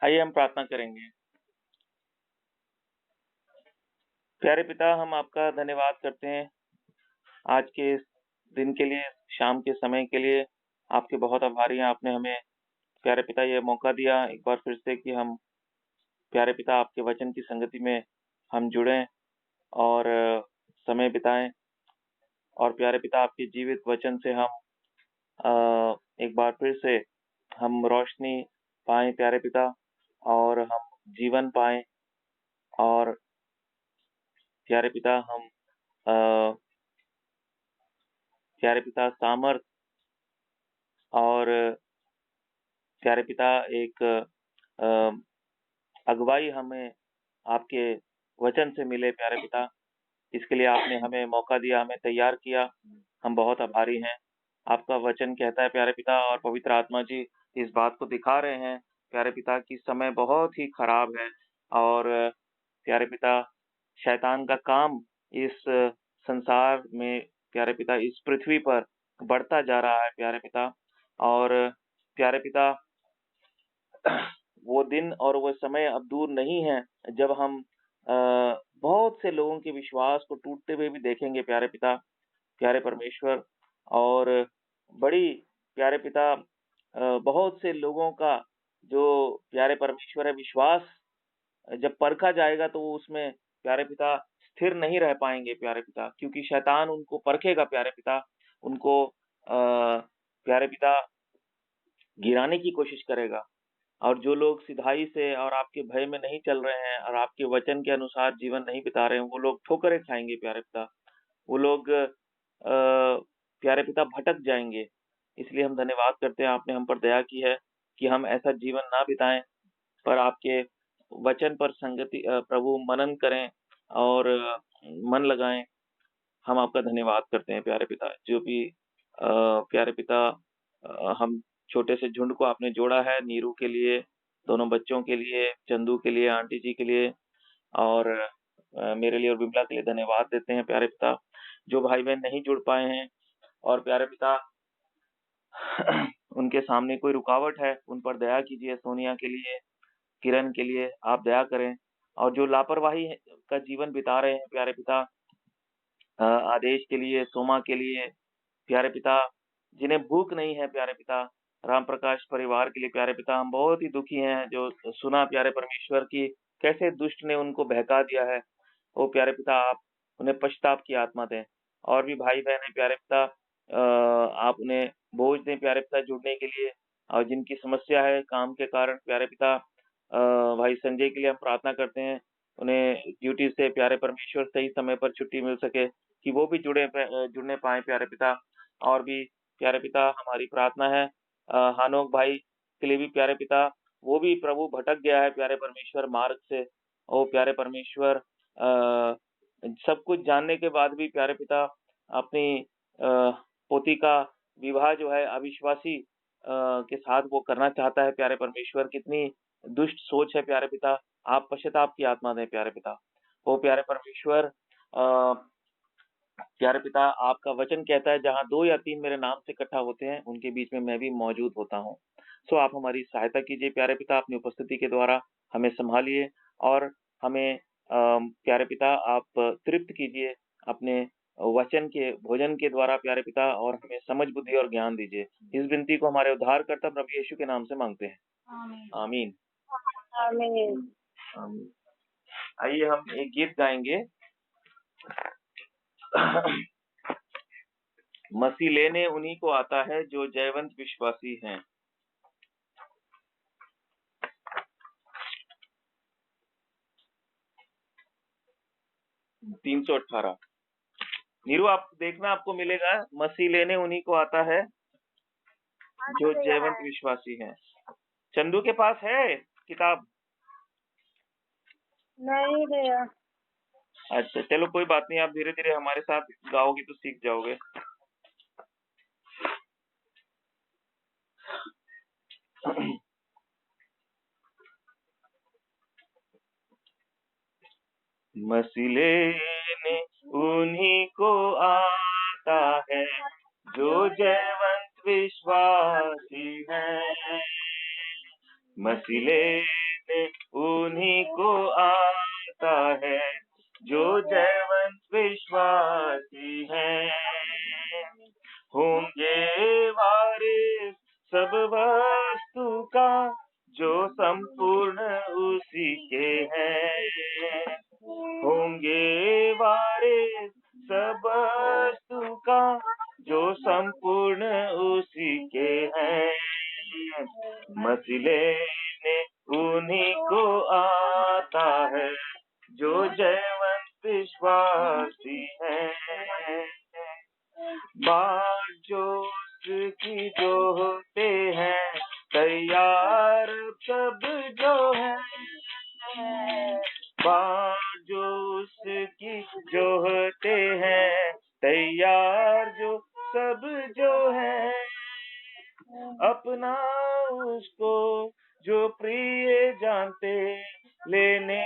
आइए हम प्रार्थना करेंगे। प्यारे पिता, हम आपका धन्यवाद करते हैं आज के इस दिन के लिए, शाम के समय के लिए। आपके बहुत आभारी हैं, आपने हमें प्यारे पिता ये मौका दिया एक बार फिर से कि हम प्यारे पिता आपके वचन की संगति में हम जुड़ें और समय बिताएँ और प्यारे पिता आपके जीवित वचन से हम एक बार फिर से हम रोशनी पाएँ प्यारे पिता और हम जीवन पाएँ और प्यारे पिता हम अ, प्यारे पिता सामर्थ और प्यारे पिता एक अगुवाई हमें आपके वचन से मिले प्यारे पिता। इसके लिए आपने हमें मौका दिया, हमें तैयार किया। हम बहुत आभारी हैं। आपका वचन कहता है प्यारे पिता और पवित्र आत्मा जी इस बात को दिखा रहे हैं प्यारे पिता कि समय बहुत ही खराब है और प्यारे पिता शैतान का काम इस संसार में प्यारे पिता इस पृथ्वी पर बढ़ता जा रहा है प्यारे पिता और प्यारे पिता वो दिन और वो समय अब दूर नहीं है जब हम बहुत से लोगों के विश्वास को टूटते हुए भी देखेंगे प्यारे पिता, प्यारे परमेश्वर और बड़ी प्यारे पिता बहुत से लोगों का जो प्यारे परमेश्वर है विश्वास जब परखा जाएगा तो वो उसमें प्यारे पिता स्थिर नहीं रह पाएँगे प्यारे पिता, क्योंकि शैतान उनको परखेगा प्यारे पिता, उनको प्यारे पिता गिराने की कोशिश करेगा। और जो लोग सिधाई से और आपके भय में नहीं चल रहे हैं और आपके वचन के अनुसार जीवन नहीं बिता रहे हैं, वो लोग ठोकरें खाएँगे प्यारे पिता। वो लोग प्यारे पिता भटक जाएँगे। इसलिए हम धन्यवाद करते हैं आपने हम पर दया की है कि हम ऐसा जीवन ना बिताएँ, पर आपके वचन पर प्रभु मनन करें और मन लगाएँ। हम आपका धन्यवाद करते हैं प्यारे पिता। जो भी प्यारे पिता हम छोटे से झुंड को आपने जोड़ा है नीरू के लिए, दोनों बच्चों के लिए, चंदू के लिए, आंटी जी के लिए और मेरे लिए और बिमला के लिए धन्यवाद देते हैं प्यारे पिता। जो भाई-बहन नहीं जुड़ पाए हैं और प्यारे पिता उनके सामने कोई रुकावट है, उन पर दया कीजिए। सोनिया के लिए, किरण के लिए आप दया करें और जो लापरवाही है का जीवन बिता रहे हैं प्यारे पिता आदेश के लिए, सोमा के लिए, प्यारे पिता, जिन्हें भूख नहीं है प्यारे पिता, राम प्रकाश परिवार के लिए प्यारे पिता, हम बहुत ही दुखी हैं जो सुना प्यारे परमेश्वर की कैसे दुष्ट ने उनको बहका दिया है। ओ प्यारे पिता आप उन्हें पश्चाताप की आत्मा दें और भी भाई-बहन हैं प्यारे पिता आप उन्हें बोझ दें प्यारे पिता जुड़ने के लिए और जिनकी समस्या है काम के कारण प्यारे पिता भाई संजय के लिए हम प्रार्थना करते हैं, उन्हें ड्यूटी से प्यारे परमेश्वर सही समय पर छुट्टी मिल सके कि वो भी जुड़ने पाएँ प्यारे पिता और भी प्यारे पिता हमारी प्रार्थना है हानोक भाई के लिए भी प्यारे पिता, वो भी प्रभु भटक गया है प्यारे परमेश्वर मार्ग से। ओ प्यारे परमेश्वर सब कुछ जानने के बाद भी प्यारे पिता अपनी पोती का विवाह जो है अविश्वासी के साथ वो करना चाहता है प्यारे परमेश्वर, कितनी दुष्ट सोच है प्यारे पिता, आप पश्चाताप की आत्मा दें प्यारे पिता। ओ प्यारे परमेश्वर प्यारे पिता आपका वचन कहता है जहाँ 2 या 3 मेरे नाम से इकट्ठा होते हैं, उनके बीच में मैं भी मौजूद होता हूँ। सो आप हमारी सहायता कीजिए प्यारे पिता अपनी उपस्थिति के द्वारा हमें सँभालिए और हमें प्यारे पिता आप तृप्त कीजिए अपने वचन के भोजन के द्वारा प्यारे पिता और हमें समझ, बुद्धि और ज्ञान दीजिए। इस विनती को हमारे उद्धारकर्ता प्रभु यीशु के नाम से माँगते हैं। आमीन। आमीन। आमीन। आइए हम एक गीत गाएँगे। मसीह लेने उन्हीं को आता है जो जयवंत विश्वासी हैं। 318 नीरू आप देखना आपको मिलेगा मसीह लेने उन्हीं को आता है जो जयवंत विश्वासी हैं। चंदू के पास है किताब? नहीं भैया। अच्छा चलो कोई बात नहीं, आप धीरे धीरे हमारे साथ गाओगे तो सीख जाओगे। मसीह लेने उन्हीं को आता है जो जयवंत विश्वासी है। मसीह लेने में उन्हीं को आता है जो जयवंत विश्वासी हैं। होंगे वारिस सब वस्तु का जो संपूर्ण उसी के हैं। होंगे वारिस सब वस्तु का जो संपूर्ण उसी के हैं। मसीह ने उन्हीं को आता है जो जयवंत विश्वासी हैं। बाट जो उसकी जो होते हैं तैयार सब जो है। बाट जो उसकी जो होते हैं तैयार जो सब जो है। अपना उसको जो प्रिय जानते लेने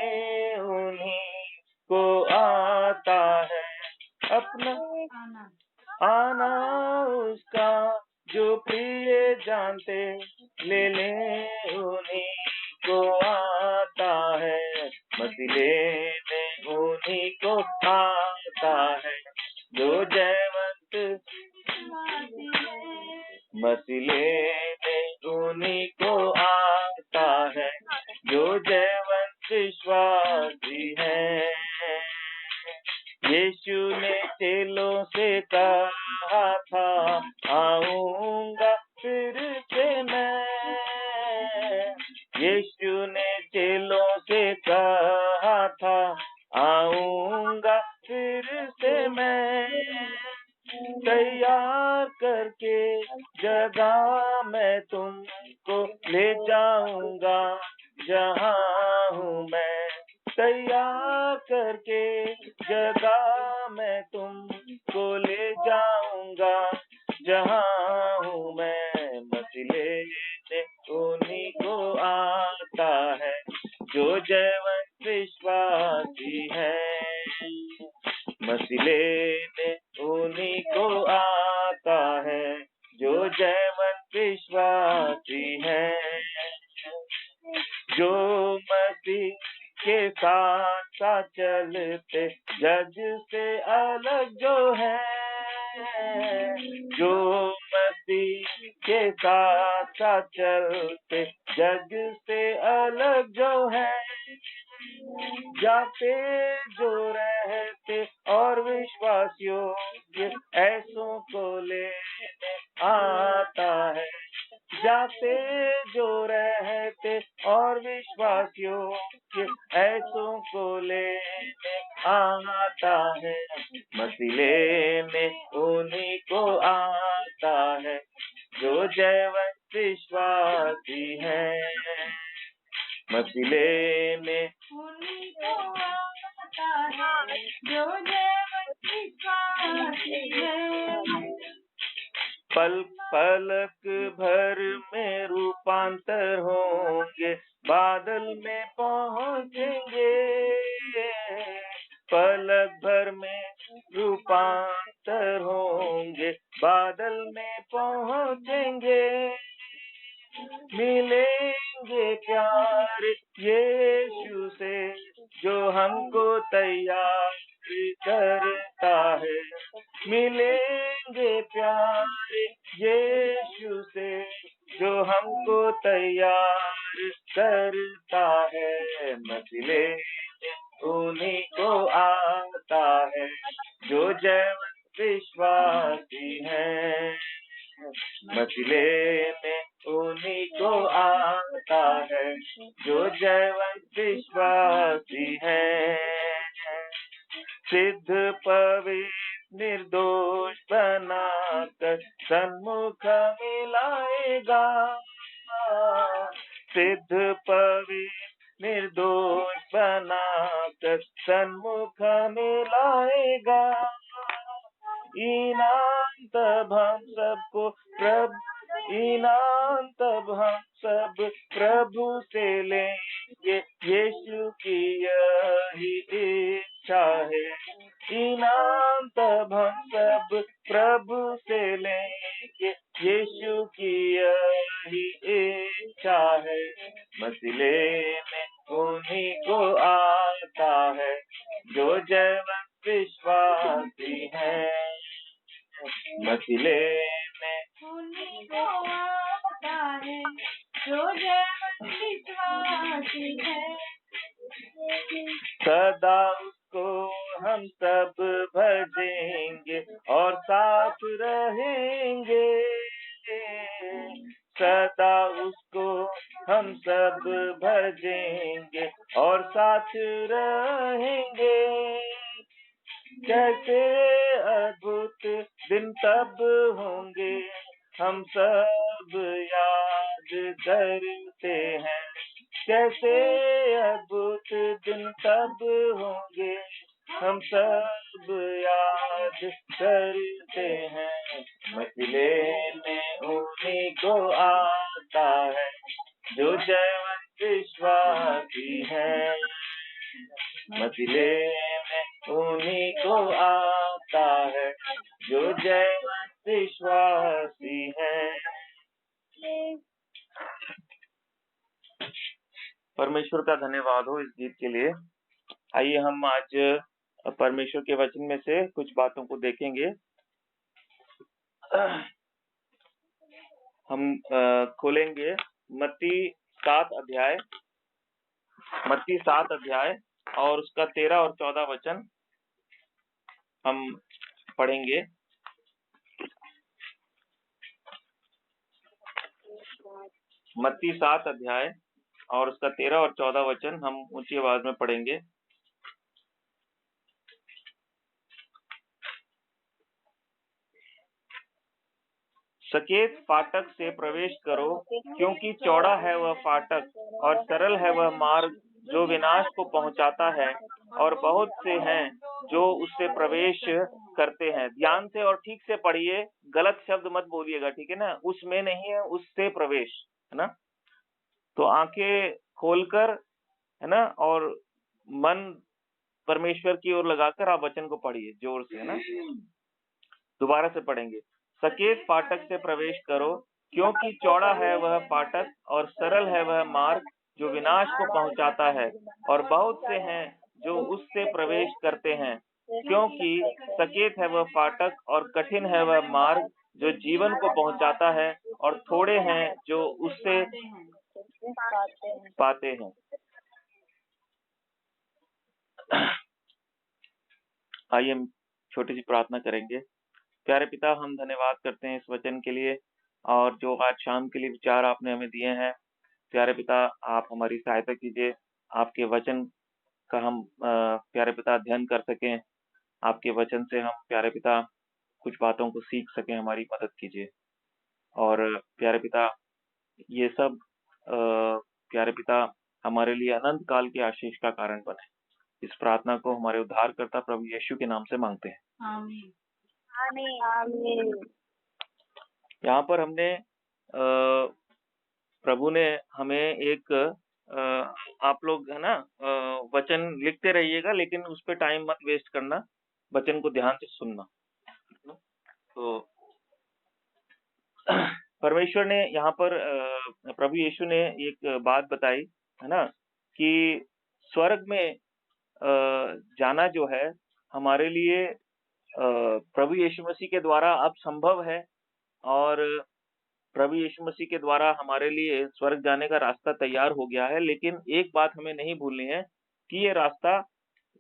उन्हीं को आता है। अपना आना उसका जो प्रिय जानते लेने उन्हीं को आता है। मसीह लेने उन्हीं को आता है जो जयवंत। मसीह लेने उन्हीं को आता है जो जयवंत विश्वासी है। यीशु ने चेलों से कहा था आऊंगा फिर से मैं। यीशु ने चेलों से कहा था आऊंगा फिर से मैं। तैयार करके जगह मैं तुमको ले जाऊंगा जहाँ हूँ मैं। तैयार करके जगह मैं तुमको ले जाऊंगा जहाँ हूँ मैं। मसीह लेने उन्हीं को आता है जो जयवंत विश्वासी है। मसीह लेने उन्हीं को आता है जो जयवंत विश्वासी है। जो मसीह के साथ साथ चलते जग से अलग जो है। जो मसीह के साथ साथ चलते जग से अलग जो है। जाते जो रहते और विश्वासियों के ऐसों को लेने आता है। जाते जो रहते और विश्वासियों के ऐसों को लेने आता है। मसीह लेने उन्हीं को आता है जो जयवंत विश्वासी है। मसीह लेने उन्हीं को आता है जो जयवंत विश्वासी है। पलक भर में रूपांतर होंगे बादल में पहुँचेंगे। पलक भर में रूपांतर होंगे बादल में पहुँचेंगे। मिलेंगे प्यार यीशु से जो हमको तैयार करता है। मिलेंगे प्यार यीशु से जो हमको तैयार करता है। मसीह लेने उन्हीं को आता है जो जयवंत विश्वासी है। मसीह लेने उन्हीं को आता है जो जयवंत विश्वासी है। सिद्ध पवित्र निर्दोष बनाकर सन्मुख मिलाएगा। सिद्ध पवित्र निर्दोष बनाकर सन्मुख मिलाएगा। इनाम तब हम सबको इनाम तब हम सब प्रभु से लेंगे। यीशु की यही इच्छा है। इनाम तब हम सब प्रभु से लेंगे। यीशु की यही इच्छा है। मसीह लेने उन्हीं को आता है जो जयवंत विश्वासी है। मसीले में उन्हीं को आता है जो जयवंत विश्वासी है। सदा उसको हम सब भजेंगे और साथ रहेंगे। सदा उसको हम सब भजेंगे और साथ रहेंगे। कैसे अद्भुत दिन तब होंगे हम सब याद करते हैं। कैसे अद्भुत दिन तब होंगे हम सब याद करते हैं। मसीले में उन्हीं को आता है जो जयवंत विश्वासी है। मसीले में उन्हीं को आता है जो जयवंत विश्वासी है। परमेश्वर का धन्यवाद हो इस गीत के लिए। आइए हम आज परमेश्वर के वचन में से कुछ बातों को देखेंगे। हम खोलेंगे मत्ती 7 अध्याय और उसका 13 और 14 वचन हम पढ़ेंगे। मत्ती 7 अध्याय और उसका 13 और 14 वचन हम ऊंची आवाज में पढ़ेंगे। सकेत फाटक से प्रवेश करो, क्योंकि चौड़ा है वह फाटक और सरल है वह मार्ग जो विनाश को पहुंचाता है, और बहुत से हैं जो उससे प्रवेश करते हैं। ध्यान से और ठीक से पढ़िए, गलत शब्द मत बोलिएगा, ठीक है ना। उसमें नहीं है, उससे प्रवेश, है ना। तो आंखें खोलकर, है ना, और मन परमेश्वर की ओर लगाकर आप वचन को पढ़िए जोर से, है ना। दोबारा से पढ़ेंगे। सकेत फाटक से प्रवेश करो, क्योंकि चौड़ा है वह फाटक और सरल है वह मार्ग जो विनाश को पहुंचाता है, और बहुत से हैं जो उससे प्रवेश करते हैं। क्योंकि सकेत है वह फाटक और कठिन है वह मार्ग जो जीवन को पहुंचाता है, और थोड़े हैं जो उससे पाते हैं। आइए हम छोटी सी प्रार्थना करेंगे। प्यारे पिता, हम धन्यवाद करते हैं इस वचन के लिए, और जो आज शाम के लिए विचार आपने हमें दिए हैं। प्यारे पिता, आप हमारी सहायता कीजिए, आपके वचन का हम प्यारे पिता अध्ययन कर सकें। आपके वचन से हम प्यारे पिता कुछ बातों को सीख सकें, हमारी मदद कीजिए। और प्यारे पिता, ये सब प्यारे पिता हमारे लिए अनंत काल के आशीष का कारण बने। इस प्रार्थना को हमारे उद्धारकर्ता प्रभु यीशु के नाम से मांगते हैं। आमीन। आमीन। यहाँ पर हमने प्रभु ने हमें एक आप लोग, है ना, वचन लिखते रहिएगा, लेकिन उस पर टाइम मत वेस्ट करना, वचन को ध्यान से सुनना। तो परमेश्वर ने यहाँ पर प्रभु यीशु ने एक बात बताई, है ना, कि स्वर्ग में जाना जो है हमारे लिए प्रभु यीशु मसीह के द्वारा अब संभव है, और प्रभु यीशु मसीह के द्वारा हमारे लिए स्वर्ग जाने का रास्ता तैयार हो गया है। लेकिन एक बात हमें नहीं भूलनी है कि ये रास्ता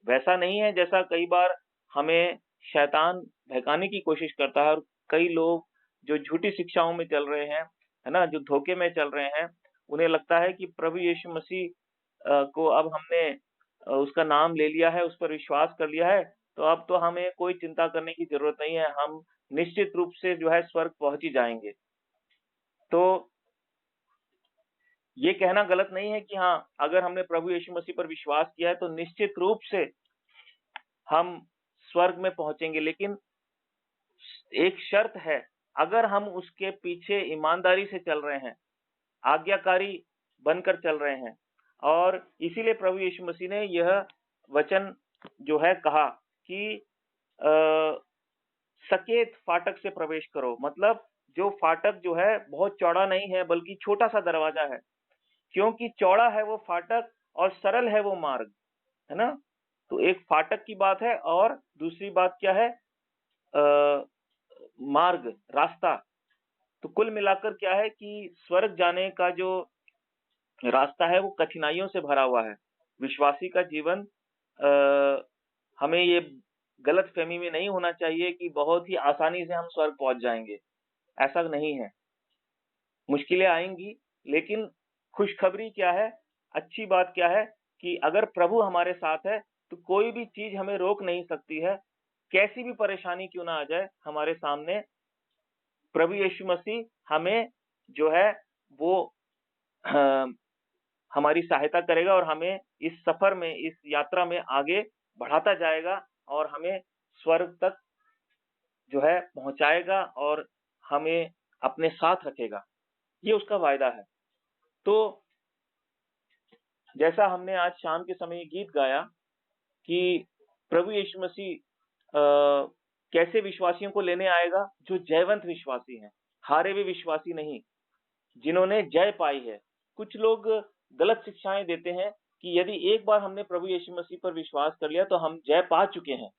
वैसा नहीं है जैसा कई बार हमें शैतान बहकाने की कोशिश करता है, और कई लोग जो झूठी शिक्षाओं में चल रहे हैं, है ना, जो धोखे में चल रहे हैं, उन्हें लगता है कि प्रभु यीशु मसीह को अब हमने उसका नाम ले लिया है, उस पर विश्वास कर लिया है, तो अब तो हमें कोई चिंता करने की जरूरत नहीं है, हम निश्चित रूप से जो है स्वर्ग पहुंच ही जाएंगे। तो ये कहना गलत नहीं है कि हाँ, अगर हमने प्रभु यीशु मसीह पर विश्वास किया है तो निश्चित रूप से हम स्वर्ग में पहुंचेंगे। लेकिन एक शर्त है, अगर हम उसके पीछे ईमानदारी से चल रहे हैं, आज्ञाकारी बनकर चल रहे हैं। और इसीलिए प्रभु यीशु मसीह ने यह वचन जो है कहा कि सकेत फाटक से प्रवेश करो। मतलब जो फाटक जो है बहुत चौड़ा नहीं है, बल्कि छोटा सा दरवाजा है। क्योंकि चौड़ा है वो फाटक और सरल है वो मार्ग, है ना? तो एक फाटक की बात है और दूसरी बात क्या है? अ, मार्ग, रास्ता। तो कुल मिलाकर क्या है कि स्वर्ग जाने का जो रास्ता है वो कठिनाइयों से भरा हुआ है। विश्वासी का जीवन अ, हमें ये गलतफ़हमी में नहीं होना चाहिए कि बहुत ही आसानी से हम स्वर्ग पहुँच जाएँगे, ऐसा नहीं है। मुश्किलें आएँगी, लेकिन खुशखबरी क्या है, अच्छी बात क्या है कि अगर प्रभु हमारे साथ है, तो कोई भी चीज़ हमें रोक नहीं सकती है। कैसी भी परेशानी क्यों ना आ जाए हमारे सामने, प्रभु यीशु मसीह हमें जो है वो अ, हमारी सहायता करेगा और हमें इस सफ़र में, इस यात्रा में आगे बढ़ाता जाएगा और हमें स्वर्ग तक जो है पहुँचाएगा और हमें अपने साथ रखेगा। ये उसका वायदा है। तो जैसा हमने आज शाम के समय ये गीत गाया कि प्रभु यीशु मसीह कैसे विश्वासियों को लेने आएगा, जो जयवंत विश्वासी हैं, हारे हुए विश्वासी नहीं, जिन्होंने जय पाई है। कुछ लोग गलत शिक्षाएँ देते हैं कि यदि एक बार हमने प्रभु यीशु मसीह पर विश्वास कर लिया तो हम जय पा चुके हैं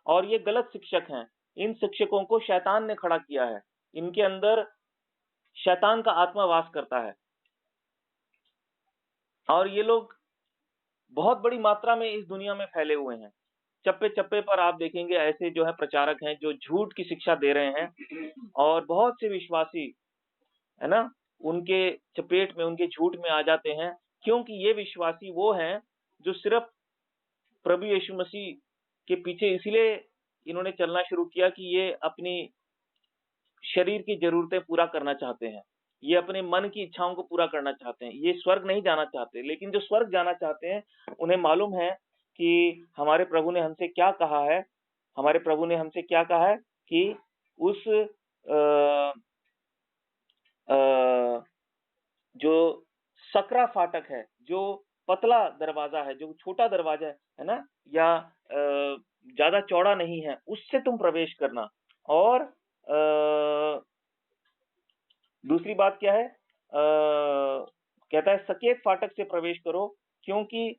और ये गलत शिक्षक हैं। इन शिक्षकों को शैतान ने खड़ा किया है। इनके अंदर शैतान का आत्मा वास करता है और ये लोग बहुत बड़ी मात्रा में इस दुनिया में फैले हुए हैं। चप्पे-चप्पे पर आप देखेंगे ऐसे जो है प्रचारक हैं जो झूठ की शिक्षा दे रहे हैं और बहुत से विश्वासी, है ना? उनके चपेट में, उनके झूठ में आ जाते हैं क्योंकि ये विश्वासी वो हैं जो सिर्फ़ प्रभु यीशु मसीह के पीछे इसलिए इन्होंने चलना शुरू किया कि ये अपनी शरीर की ज़रूरतें पूरा करना चाहते हैं। ये अपने मन की इच्छाओं को पूरा करना चाहते हैं। ये स्वर्ग नहीं जाना चाहते, लेकिन जो स्वर्ग जाना चाहते हैं, उन्हें मालूम है कि हमारे प्रभु ने हमसे क्या कहा है। हमारे प्रभु ने हमसे क्या कहा है कि उस अ अ, जो सकरा फाटक है, जो पतला दरवाज़ा है, जो छोटा दरवाज़ा है ना? या ज़्यादा चौड़ा नहीं है, उससे तुम प्रवेश करना और दूसरी बात क्या है? कहता है सकेत फाटक से प्रवेश करो क्योंकि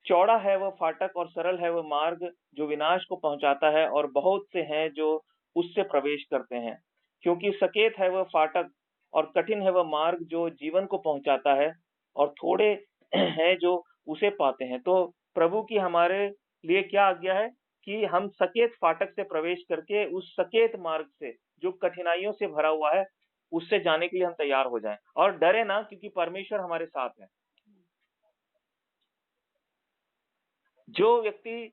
चौड़ा है वह फाटक और सरल है वह मार्ग जो विनाश को पहुँचाता है और बहुत से हैं जो उससे प्रवेश करते हैं। क्योंकि सकेत है वह फाटक और कठिन है वह मार्ग जो जीवन को पहुँचाता है और थोड़े हैं जो उसे पाते हैं। तो प्रभु की हमारे लिए क्या आज्ञा है कि हम सकेत फाटक से प्रवेश करके उस सकेत मार्ग से, जो कठिनाइयों से भरा हुआ है, उससे जाने के लिए हम तैयार हो जाएँ और डरे ना क्योंकि परमेश्वर हमारे साथ है। जो व्यक्ति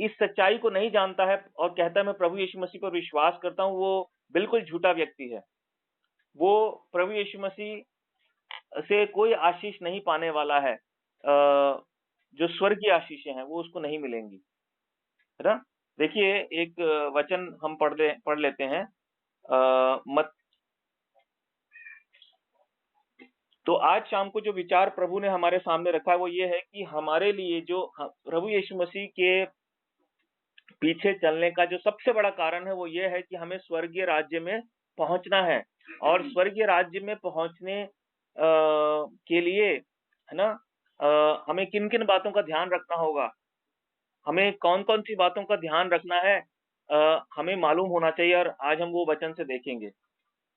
इस सच्चाई को नहीं जानता है और कहता है मैं प्रभु यीशु मसीह पर विश्वास करता हूँ, वो बिल्कुल झूठा व्यक्ति है। वो प्रभु यीशु मसीह से कोई आशीष नहीं पाने वाला है। जो स्वर्गीय आशीषें हैं, वो उसको नहीं मिलेंगी, है ना? देखिए एक वचन हम पढ़ लेते हैं। मत तो आज शाम को जो विचार प्रभु ने हमारे सामने रखा है, वो ये है कि हमारे लिए जो ह प्रभु यीशु मसीह के पीछे चलने का जो सबसे बड़ा कारण है वो ये है कि हमें स्वर्गीय राज्य में पहुंचना है और स्वर्गीय राज्य में पहुंचने के लिए, है ना, हमें किन किन बातों का ध्यान रखना होगा, हमें कौन कौन सी बातों का ध्यान रखना है, हमें मालूम होना चाहिए और आज हम वो वचन से देखेंगे, है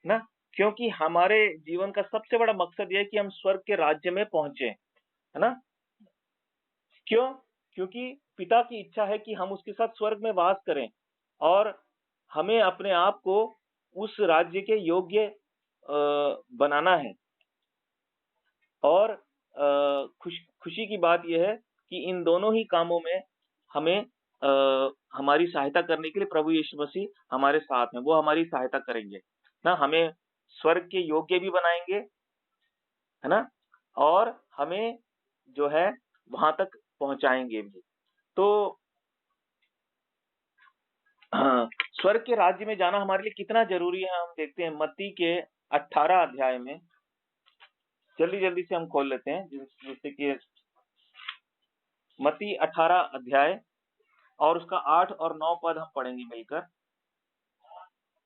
ना? क्योंकि हमारे जीवन का सबसे बड़ा मकसद ये है कि हम स्वर्ग के राज्य में पहुंचे, है ना? क्यों? क्योंकि पिता की इच्छा है कि हम उसके साथ स्वर्ग में वास करें और हमें अपने आप को उस राज्य के योग्य बनाना है और खुशी की बात ये है कि इन दोनों ही कामों में हमें हमारी सहायता करने के लिए प्रभु यीशु मसीह हमारे साथ हैं, वो हमारी सहायता करेंगे, ना हमें स्वर्ग के योग्य भी बनाएँगे, है ना? और हमें जो है वहाँ तक पहुँचाएँगे भी। तो हाँ, स्वर्ग के राज्य में जाना हमारे लिए कितना ज़रूरी है हम देखते हैं मत्ती के 18 अध्याय में। जल्दी-जल्दी से हम खोल लेते हैं जिससे कि मत्ती 18 अध्याय और उसका 8 और 9 पद हम पढ़ेंगे मिलकर।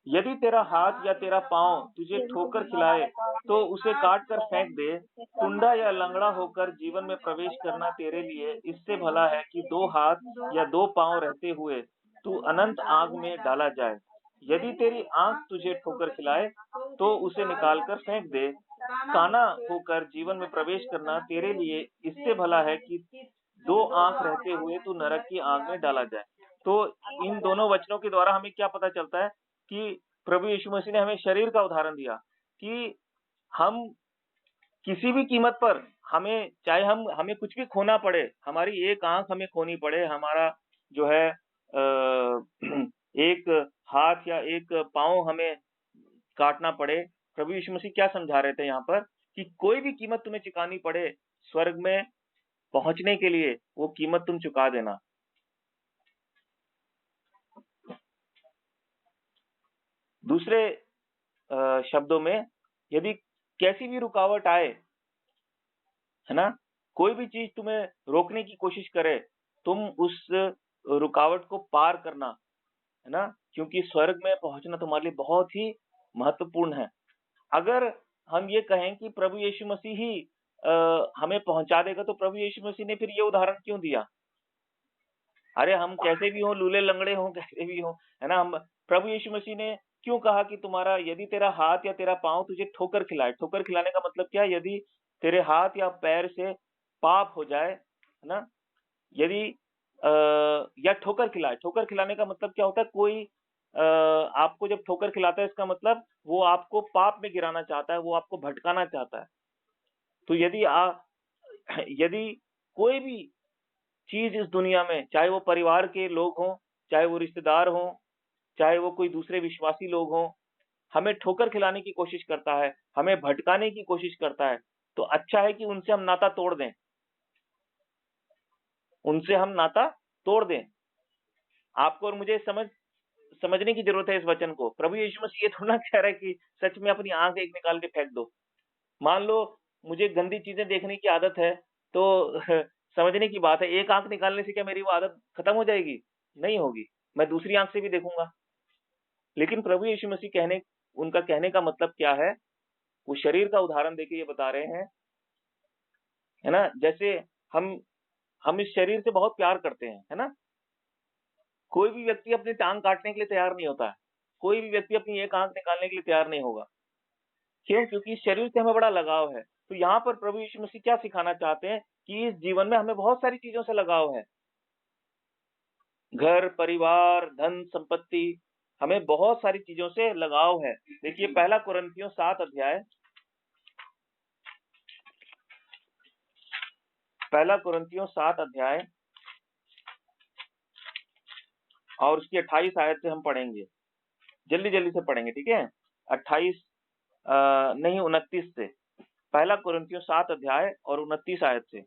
यदि तेरा हाथ या तेरा पाँव तुझे ठोकर खिलाए तो उसे काट कर फेंक दे। टुंडा या लंगड़ा होकर जीवन में प्रवेश करना तेरे लिए इससे भला है कि 2 हाथ या 2 पाँव रहते हुए तू अनंत आग में डाला जाए। यदि तेरी आँख तुझे ठोकर खिलाए तो उसे निकाल कर फेंक दे। काना होकर जीवन में प्रवेश करना तेरे लिए इससे भला है कि 2 आँख रहते हुए तू नरक की आग में डाला जाए। तो इन दोनों वचनों के द्वारा हमें क्या पता चलता है कि प्रभु यीशु मसीह ने हमें शरीर का उदाहरण दिया कि हम किसी भी कीमत पर चाहे हमें कुछ भी खोना पड़े, हमारी एक आँख हमें खोनी पड़े, हमारा जो है एक हाथ या एक पाँव हमें काटना पड़े। प्रभु यीशु मसीह क्या समझा रहे थे यहाँ पर कि कोई भी कीमत तुम्हें चुकानी पड़े स्वर्ग में पहुंचने के लिए, वो कीमत तुम चुका देना। दूसरे शब्दों में, यदि कैसी भी रुकावट आए, है ना, कोई भी चीज तुम्हें रोकने की कोशिश करे, तुम उस रुकावट को पार करना, है ना, क्योंकि स्वर्ग में पहुंचना तुम्हारे लिए बहुत ही महत्वपूर्ण है। अगर हम ये कहें कि प्रभु यीशु मसीह ही हमें पहुंचा देगा, तो प्रभु यीशु मसीह ने फिर ये उदाहरण क्यों दिया? अरे हम कैसे भी हों, लूले लंगड़े हों, कैसे भी हों, है ना, हम प्रभु यीशु मसीह ने क्यों कहा कि तुम्हारा यदि तेरा हाथ या तेरा पाँव तुझे ठोकर खिलाए, ठोकर खिलाने का मतलब क्या है? यदि तेरे हाथ या पैर से पाप हो जाए, है ना, यदि या ठोकर खिलाए, ठोकर खिलाने का मतलब क्या होता है? कोई आपको जब ठोकर खिलाता है, इसका मतलब वो आपको पाप में गिराना चाहता है, वो आपको भटकाना चाहता है। तो यदि कोई भी चीज इस दुनिया में, चाहे वो परिवार के लोग हों, चाहे वो रिश्तेदार हों, चाहे वो कोई दूसरे विश्वासी लोग हों, हमें ठोकर खिलाने की कोशिश करता है, हमें भटकाने की कोशिश करता है, तो अच्छा है कि उनसे हम नाता तोड़ दें, उनसे हम नाता तोड़ दें। आपको और मुझे समझने की जरूरत है इस वचन को। प्रभु यीशु मसीह ये थोड़ा ना कह रहा है कि सच में अपनी आंख एक निकाल के फेंक दो। मान लो मुझे गंदी चीजें देखने की आदत है, तो समझने की बात है, एक आंख निकालने से क्या मेरी वो आदत खत्म हो जाएगी? नहीं होगी, मैं दूसरी आंख से भी देखूंगा। लेकिन प्रभु यीशु मसीह उनका कहने का मतलब क्या है? वो शरीर का उदाहरण देके ये बता रहे हैं, है ना, जैसे हम हम इस शरीर से बहुत प्यार करते हैं, है ना। कोई भी व्यक्ति अपनी टांग काटने के लिए तैयार नहीं होता है, कोई भी व्यक्ति अपनी एक आंख निकालने के लिए तैयार नहीं होगा। क्यों? क्योंकि इस शरीर से हमें बड़ा लगाव है। तो यहाँ पर प्रभु यीशु मसीह क्या सिखाना चाहते हैं कि इस जीवन में हमें बहुत सारी चीजों से लगाव है। घर, परिवार, धन, संपत्ति, हमें बहुत सारी चीजों से लगाव है। देखिए पहला कुरिन्थियों 7 अध्याय, पहला कुरिन्थियों 7 अध्याय और उसकी 28 आयत से हम पढ़ेंगे, जल्दी जल्दी से पढ़ेंगे, ठीक है। 28 नहीं 29 से, पहला कुरिन्थियों 7 अध्याय और 29 आयत से।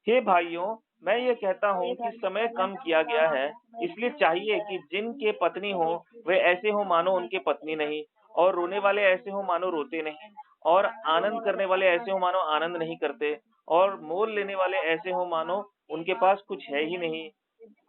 हे भाइयों, मैं ये कहता हूँ कि समय कम किया गया है, इसलिए चाहिए कि जिनके पत्नी हो वे ऐसे हो मानो उनके पत्नी नहीं, और रोने वाले ऐसे हो मानो रोते नहीं, और आनंद करने वाले ऐसे हो मानो आनंद नहीं करते, और मोल लेने वाले ऐसे हो मानो उनके पास कुछ है ही नहीं,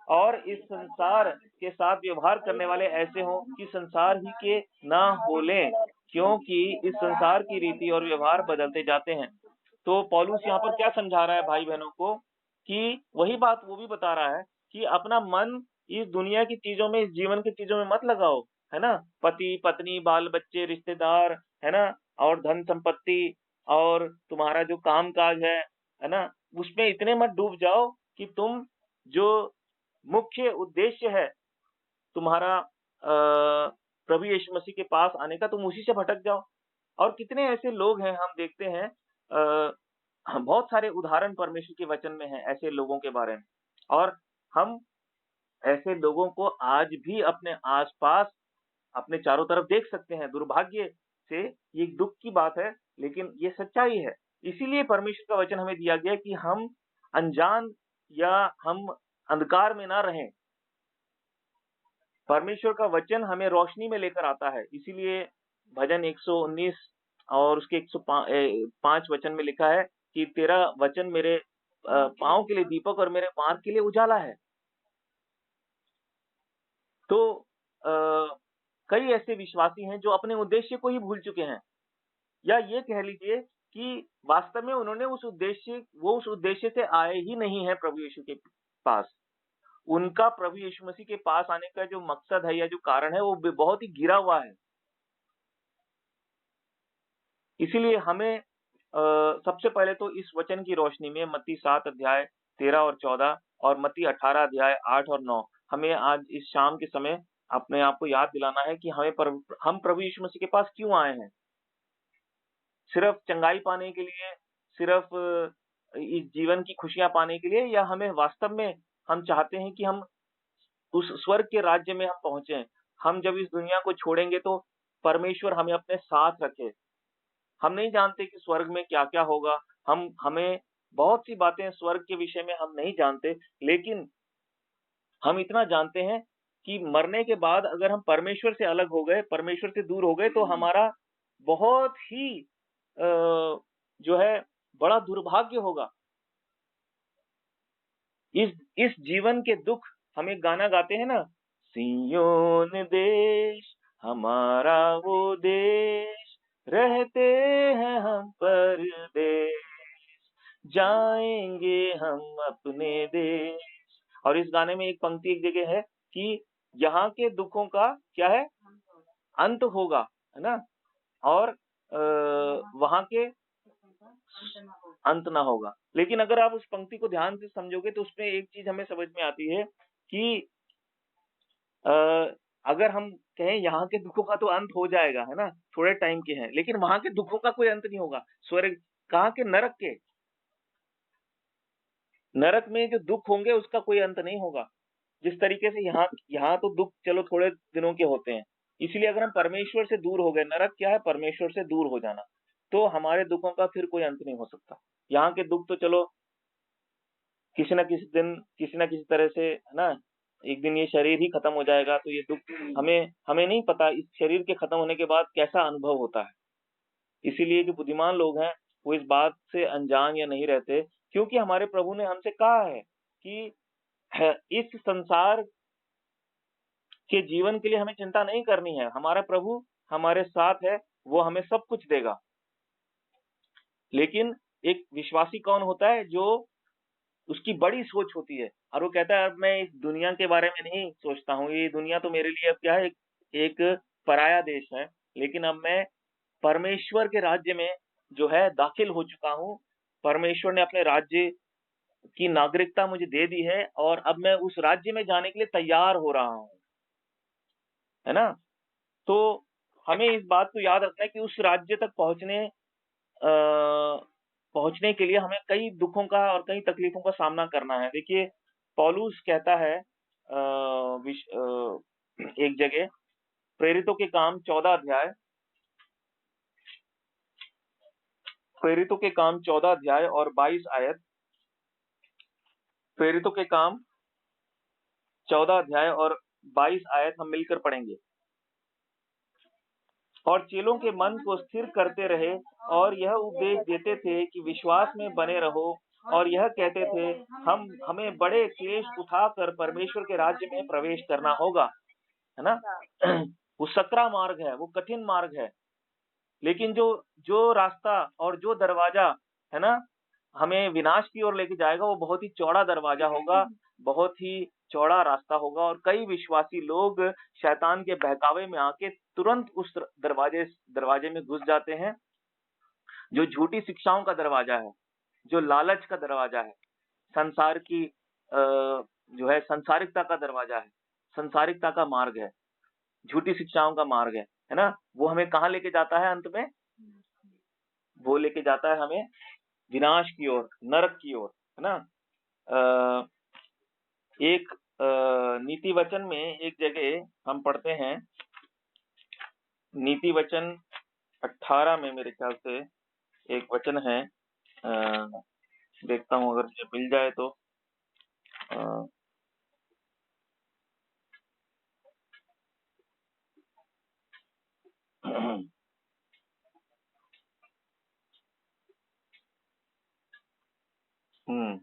और इस संसार के साथ व्यवहार करने वाले ऐसे हों कि संसार ही के ना होलें, क्योंकि इस संसार की रीति और व्यवहार बदलते जाते हैं। तो पौलुस यहाँ पर क्या समझा रहा है भाई बहनों को, कि वही बात वो भी बता रहा है कि अपना मन इस दुनिया की चीजों में, इस जीवन की चीजों में मत लगाओ, है ना। पति, पत्नी, बाल बच्चे, रिश्तेदार, है ना, और धन संपत्ति, और तुम्हारा जो काम काज है ना, उसमें इतने मत डूब जाओ कि तुम जो मुख्य उद्देश्य है तुम्हारा प्रभु यीशु मसीह के पास आने का, तुम उसी से भटक जाओ। और कितने ऐसे लोग हैं, हम देखते हैं बहुत सारे उदाहरण परमेश्वर के वचन में हैं ऐसे लोगों के बारे में, और हम ऐसे लोगों को आज भी अपने आसपास, अपने चारों तरफ देख सकते हैं। दुर्भाग्य से ये एक दुख की बात है, लेकिन ये सच्चाई है। इसीलिए परमेश्वर का वचन हमें दिया गया कि हम अनजान या हम अंधकार में ना रहें। परमेश्वर का वचन हमें रोशनी में लेकर आता है। इसीलिए भजन 119 और उसके 105 वचन में लिखा है कि तेरा वचन मेरे पाँव के लिए दीपक और मेरे मार्ग के लिए उजाला है। तो कई ऐसे विश्वासी हैं जो अपने उद्देश्य को ही भूल चुके हैं, या ये कह लीजिए कि वास्तव में उन्होंने वो उस उद्देश्य से आए ही नहीं हैं प्रभु यीशु के पास। उनका प्रभु यीशु मसीह के पास आने का जो मकसद है या जो कारण है, वो बहुत ही गिरा हुआ है। इसीलिए हमें सबसे पहले तो इस वचन की रोशनी में मत्ती 7 अध्याय 13 और 14 और मत्ती 18 अध्याय 8 और 9 हमें आज इस शाम के समय अपने आप को याद दिलाना है कि हम प्रभु यीशु मसीह के पास क्यों आए हैं? सिर्फ चंगाई पाने के लिए, सिर्फ इस जीवन की खुशियाँ पाने के लिए, या हमें वास्तव में हम चाहते हैं कि हम उस स्वर्ग के राज्य में हम पहुँचे। हम जब इस दुनिया को छोड़ेंगे तो परमेश्वर हमें अपने साथ रखे। हम नहीं जानते कि स्वर्ग में क्या-क्या होगा। हमें बहुत सी बातें स्वर्ग के विषय में हम नहीं जानते, लेकिन हम इतना जानते हैं कि मरने के बाद अगर हम परमेश्वर से अलग हो गए, परमेश्वर से दूर हो गए, तो हमारा बहुत ही जो है बड़ा दुर्भाग्य होगा। इस जीवन के दुख, हम एक गाना गाते हैं ना, सिय्योन देश हमारा वो देश, रहते हैं हम परदेश, जाएंगे हम अपने देश। और इस गाने में एक पंक्ति एक जगह है कि यहाँ के दुखों का क्या है, अंत होगा, है ना, और वहां के अंत ना होगा। लेकिन अगर आप उस पंक्ति को ध्यान से समझोगे तो उसमें एक चीज हमें समझ में आती है कि अ, अगर हम कहें यहाँ के दुखों का तो अंत हो जाएगा, है ना, थोड़े टाइम के हैं, लेकिन वहां के दुखों का कोई अंत नहीं होगा। स्वर्ग कहाँ के, नरक के, नरक में जो दुख होंगे उसका कोई अंत नहीं होगा। जिस तरीके से यहाँ यहाँ तो दुख चलो थोड़े दिनों के होते हैं, इसलिए अगर हम परमेश्वर से दूर हो गए, नरक क्या है, परमेश्वर से दूर हो जाना, तो हमारे दुखों का फिर कोई अंत नहीं हो सकता। यहाँ के दुख तो चलो किसी न किसी दिन, किसी न किसी तरह से, है ना, एक दिन ये शरीर ही खत्म हो जाएगा, तो ये दुख हमें हमें नहीं पता इस शरीर के खत्म होने के बाद कैसा अनुभव होता है। इसीलिए जो बुद्धिमान लोग हैं, वो इस बात से अनजान या नहीं रहते, क्योंकि हमारे प्रभु ने हमसे कहा है कि इस संसार के जीवन के लिए हमें चिंता नहीं करनी है। हमारा प्रभु हमारे साथ है, वो हमें सब कुछ देगा। लेकिन एक विश्वासी कौन होता है, जो उसकी बड़ी सोच होती है और वो कहता है अब मैं इस दुनिया के बारे में नहीं सोचता हूँ, ये दुनिया तो मेरे लिए अब क्या है, एक पराया देश है, लेकिन अब मैं परमेश्वर के राज्य में जो है दाखिल हो चुका हूँ। परमेश्वर ने अपने राज्य की नागरिकता मुझे दे दी है और अब मैं उस राज्य में जाने के लिए तैयार हो रहा हूँ, है ना? तो हमें इस बात को याद रखना है कि उस राज्य तक पहुंचने के लिए हमें कई दुखों का और कई तकलीफों का सामना करना है। देखिए, पौलुस कहता है एक जगह, प्रेरितों के काम 14 अध्याय, प्रेरितों के काम 14 अध्याय और 22 आयत, प्रेरितों के काम 14 अध्याय और 22 आयत हम मिलकर पढ़ेंगे। और चेलों के मन को स्थिर करते रहे और यह उपदेश देते थे कि विश्वास में बने रहो, और यह कहते थे हमें बड़े क्लेश उठाकर परमेश्वर के राज्य में प्रवेश करना होगा, है ना? वो सकरा मार्ग है, वो कठिन मार्ग है, लेकिन जो जो रास्ता और जो दरवाजा, है ना, हमें विनाश की ओर लेके जाएगा, वो बहुत ही चौड़ा दरवाजा होगा, बहुत ही चौड़ा रास्ता होगा, और कई विश्वासी लोग शैतान के बहकावे में आके तुरंत उस दरवाजे में घुस जाते हैं, जो झूठी शिक्षाओं का दरवाजा है, जो लालच का दरवाजा है, संसार की जो है संसारिकता का दरवाजा है, संसारिकता का मार्ग है, झूठी शिक्षाओं का मार्ग है ना? वो हमें कहाँ लेके जाता है अंत में? वो लेके जाता है हमें विनाश की ओर, नरक की ओर, है ना? अ, एक नीति वचन में एक जगह हम पढ़ते हैं, नीति वचन 18 में मेरे ख्याल से एक वचन है, देखता हूँ अगर मुझे मिल जाए तो। अ, हम्म,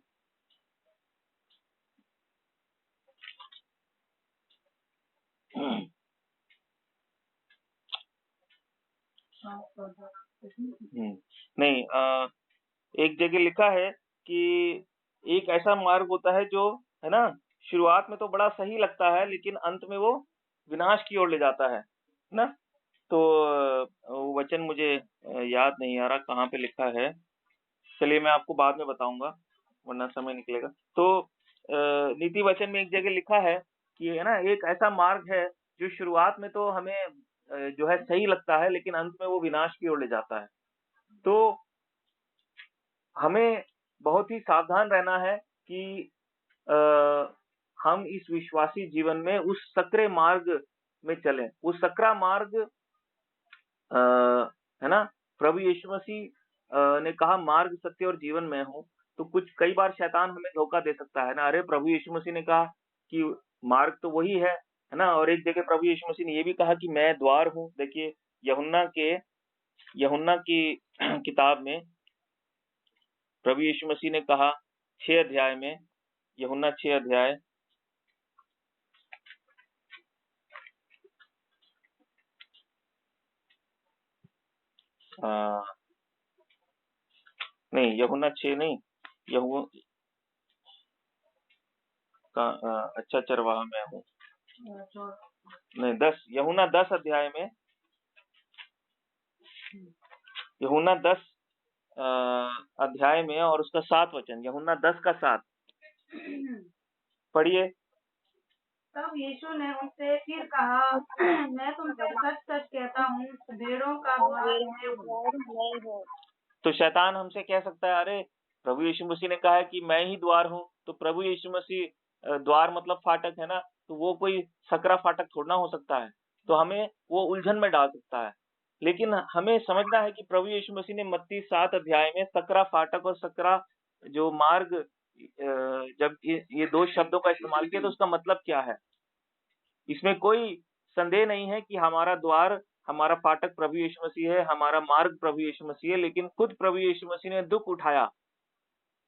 नहीं, एक जगह लिखा है कि एक ऐसा मार्ग होता है जो, है ना, शुरुआत में तो बड़ा सही लगता है लेकिन अंत में वो विनाश की ओर ले जाता है ना? तो वो वचन मुझे याद नहीं आ रहा कहाँ पे लिखा है। चलिए मैं आपको बाद में बताऊँगा, वरना समय निकलेगा। तो नीति वचन में एक जगह लिखा है कि, है ना, एक ऐसा मार्ग है जो शुरुआत में तो हमें जो है सही लगता है लेकिन अंत में वो विनाश की ओर ले जाता है। तो हमें बहुत ही सावधान रहना है कि अ, हम इस विश्वासी जीवन में उस सकरे मार्ग में चलें। उस सकरा मार्ग अ, है ना? प्रभु यीशु मसीह ने कहा मार्ग, सत्य और जीवन मैं हूँ। तो कुछ कई बार शैतान हमें धोखा दे सकता है ना, अरे प्रभु यीशु मसीह ने कहा कि मार्ग तो वही है ना? और एक जगह प्रभु यीशु मसीह ने ये भी कहा कि मैं द्वार हूँ। देखिए यूहन्ना की किताब में प्रभु यीशु मसीह ने कहा 6 अध्याय में, यूहन्ना 6 अध्याय अ, नहीं यूहन्ना 6 नहीं, यहू का अच्छा चरवाहा मैं हूँ। नहीं 10, यूहन्ना 10 अध्याय में, यूहन्ना 10 अध्याय में और उसका 7 वचन, यूहन्ना 10 का 7 पढ़िए। तब यीशु ने उनसे फिर कहा, मैं तुमसे सच सच कहता हूँ, भेड़ों का द्वार मैं हूँ। तो शैतान हमसे कह सकता है, अरे प्रभु यीशु मसीह ने कहा है कि मैं ही द्वार हूँ, तो प्रभु यीशु मसीह द्वार मतलब फाटक है ना, तो वो कोई सकरा फाटक थोड़ा हो सकता है, तो हमें वो उलझन में डाल सकता है। लेकिन हमें समझना है कि प्रभु यीशु मसीह ने मत्ती 7 अध्याय में सकरा फाटक और सकरा जो मार्ग, जब ये दो शब्दों का इस्तेमाल किया तो उसका मतलब क्या है। इसमें कोई संदेह नहीं है कि हमारा द्वार, हमारा फाटक प्रभु यीशु मसीह है, हमारा मार्ग प्रभु यीशु मसीह है, लेकिन खुद प्रभु यीशु मसीह ने दुख उठाया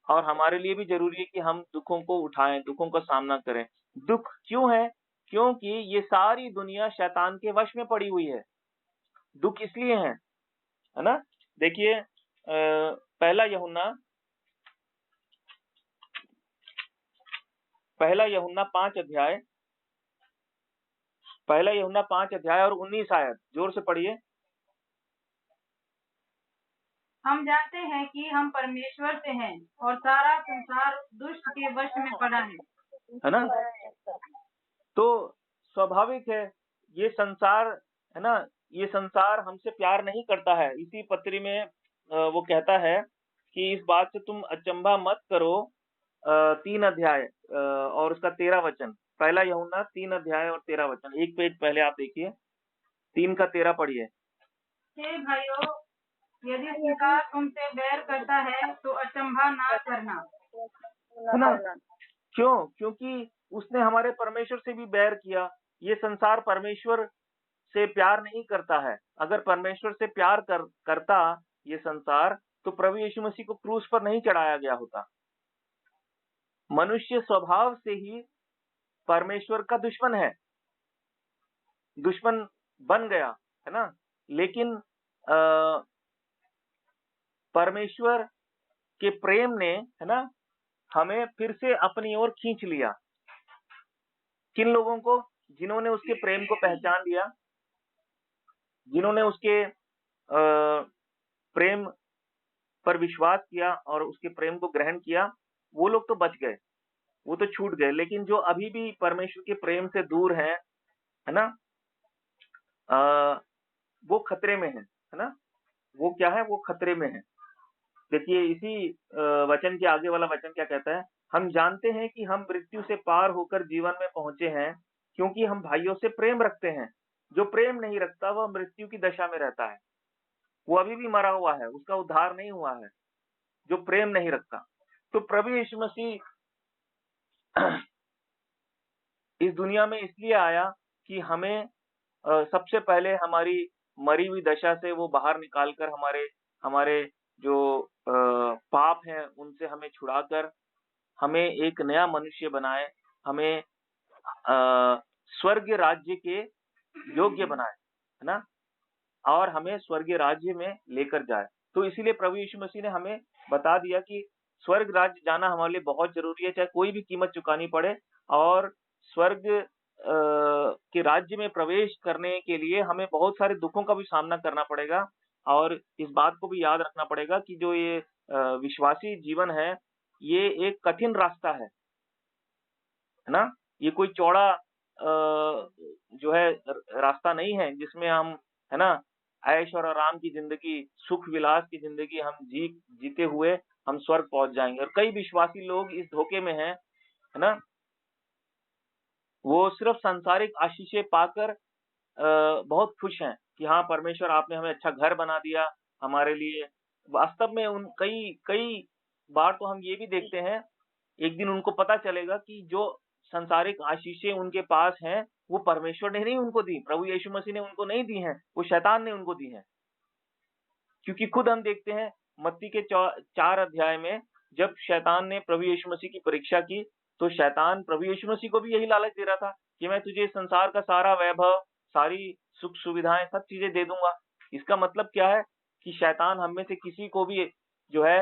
और हमारे लिए भी जरूरी है कि हम दुखों को उठाएं, दुखों का सामना करें। दुख क्यों है? क्योंकि ये सारी दुनिया शैतान के वश में पड़ी हुई है। दुख इसलिए है ना? देखिए पहला यूहन्ना पहला यूहन्ना 5 अध्याय, पहला यूहन्ना 5 अध्याय और 19 आयत, जोर से पढ़िए। हम जानते हैं कि हम परमेश्वर से हैं और सारा संसार दुष्ट के वश में पड़ा है ना? तो स्वाभाविक है, ये संसार, है ना, ये संसार हमसे प्यार नहीं करता है। इसी पत्री में वो कहता है कि इस बात से तुम अचंभा मत करो। 3 अध्याय और उसका 13 वचन, पहला यूहन्ना 3 अध्याय और 13 वचन, एक पेज पहले आप देखिए, 3 का 13 पढ़िए। हे भाइयों, यदि संसार तुमसे बैर करता है तो अचंभा ना करना। है ना? क्यों? क्योंकि उसने हमारे परमेश्वर से भी बैर किया। ये संसार परमेश्वर से प्यार नहीं करता है। अगर परमेश्वर से प्यार करता ये संसार, तो प्रभु यीशु मसीह को क्रूस पर नहीं चढ़ाया गया होता। मनुष्य स्वभाव से ही परमेश्वर का दुश्मन है, दुश्मन बन गया, है ना? लेकिन परमेश्वर के प्रेम ने, है ना, हमें फिर से अपनी ओर खींच लिया। किन लोगों को? जिन्होंने उसके प्रेम को पहचान लिया, जिन्होंने उसके प्रेम पर विश्वास किया और उसके प्रेम को ग्रहण किया, वो लोग तो बच गए, वो तो छूट गए। लेकिन जो अभी भी परमेश्वर के प्रेम से दूर हैं, है ना, वो खतरे में है ना? वो क्या है? वो खतरे में है। देखिए इसी वचन के आगे वाला वचन क्या कहता है? हम जानते हैं कि हम मृत्यु से पार होकर जीवन में पहुंचे हैं, क्योंकि हम भाइयों से प्रेम रखते हैं। जो प्रेम नहीं रखता वह मृत्यु की दशा में रहता है, वो अभी भी मरा हुआ है, उसका उद्धार नहीं हुआ है, जो प्रेम नहीं रखता। तो प्रभु यीशु मसीह इस दुनिया में इसलिए आया कि हमें सबसे पहले हमारी मरी हुई दशा से वो बाहर निकालकर हमारे हमारे जो पाप हैं उनसे हमें छुड़ाकर हमें एक नया मनुष्य बनाए, हमें स्वर्ग राज्य के योग्य बनाए, है ना? और हमें स्वर्गीय राज्य में लेकर जाए। तो इसीलिए प्रभु यीशु मसीह ने हमें बता दिया कि स्वर्ग राज्य जाना हमारे लिए बहुत ज़रूरी है, चाहे कोई भी कीमत चुकानी पड़े। और स्वर्ग के राज्य में प्रवेश करने के लिए हमें बहुत सारे दुखों का भी सामना करना पड़ेगा। और इस बात को भी याद रखना पड़ेगा कि जो ये विश्वासी जीवन है, ये एक कठिन रास्ता है ना? ये कोई चौड़ा जो है रास्ता नहीं है जिसमें हम, है ना, ऐश और आराम की ज़िंदगी, सुख विलास की ज़िंदगी हम जीते हुए हम स्वर्ग पहुँच जाएँगे। और कई विश्वासी लोग इस धोखे में हैं, है ना? वो सिर्फ़ सांसारिक आशीषें पाकर बहुत खुश हैं कि हाँ, परमेश्वर आपने हमें अच्छा घर बना दिया हमारे लिए। वास्तव में उन कई कई बार तो हम ये भी देखते हैं, एक दिन उनको पता चलेगा कि जो सांसारिक आशीषें उनके पास हैं, वो परमेश्वर ने नहीं उनको दी, प्रभु यीशु मसीह ने उनको नहीं दी हैं, वो शैतान ने उनको दी हैं। क्योंकि खुद हम देखते हैं मत्ती के 4 अध्याय में, जब शैतान ने प्रभु यीशु मसीह की परीक्षा की, तो शैतान प्रभु यीशु मसीह को भी यही लालच दे रहा था कि मैं तुझे संसार का सारा वैभव, सारी सुख सुविधाएं, सब चीजें दे दूंगा। इसका मतलब क्या है कि शैतान हम में से किसी को भी जो है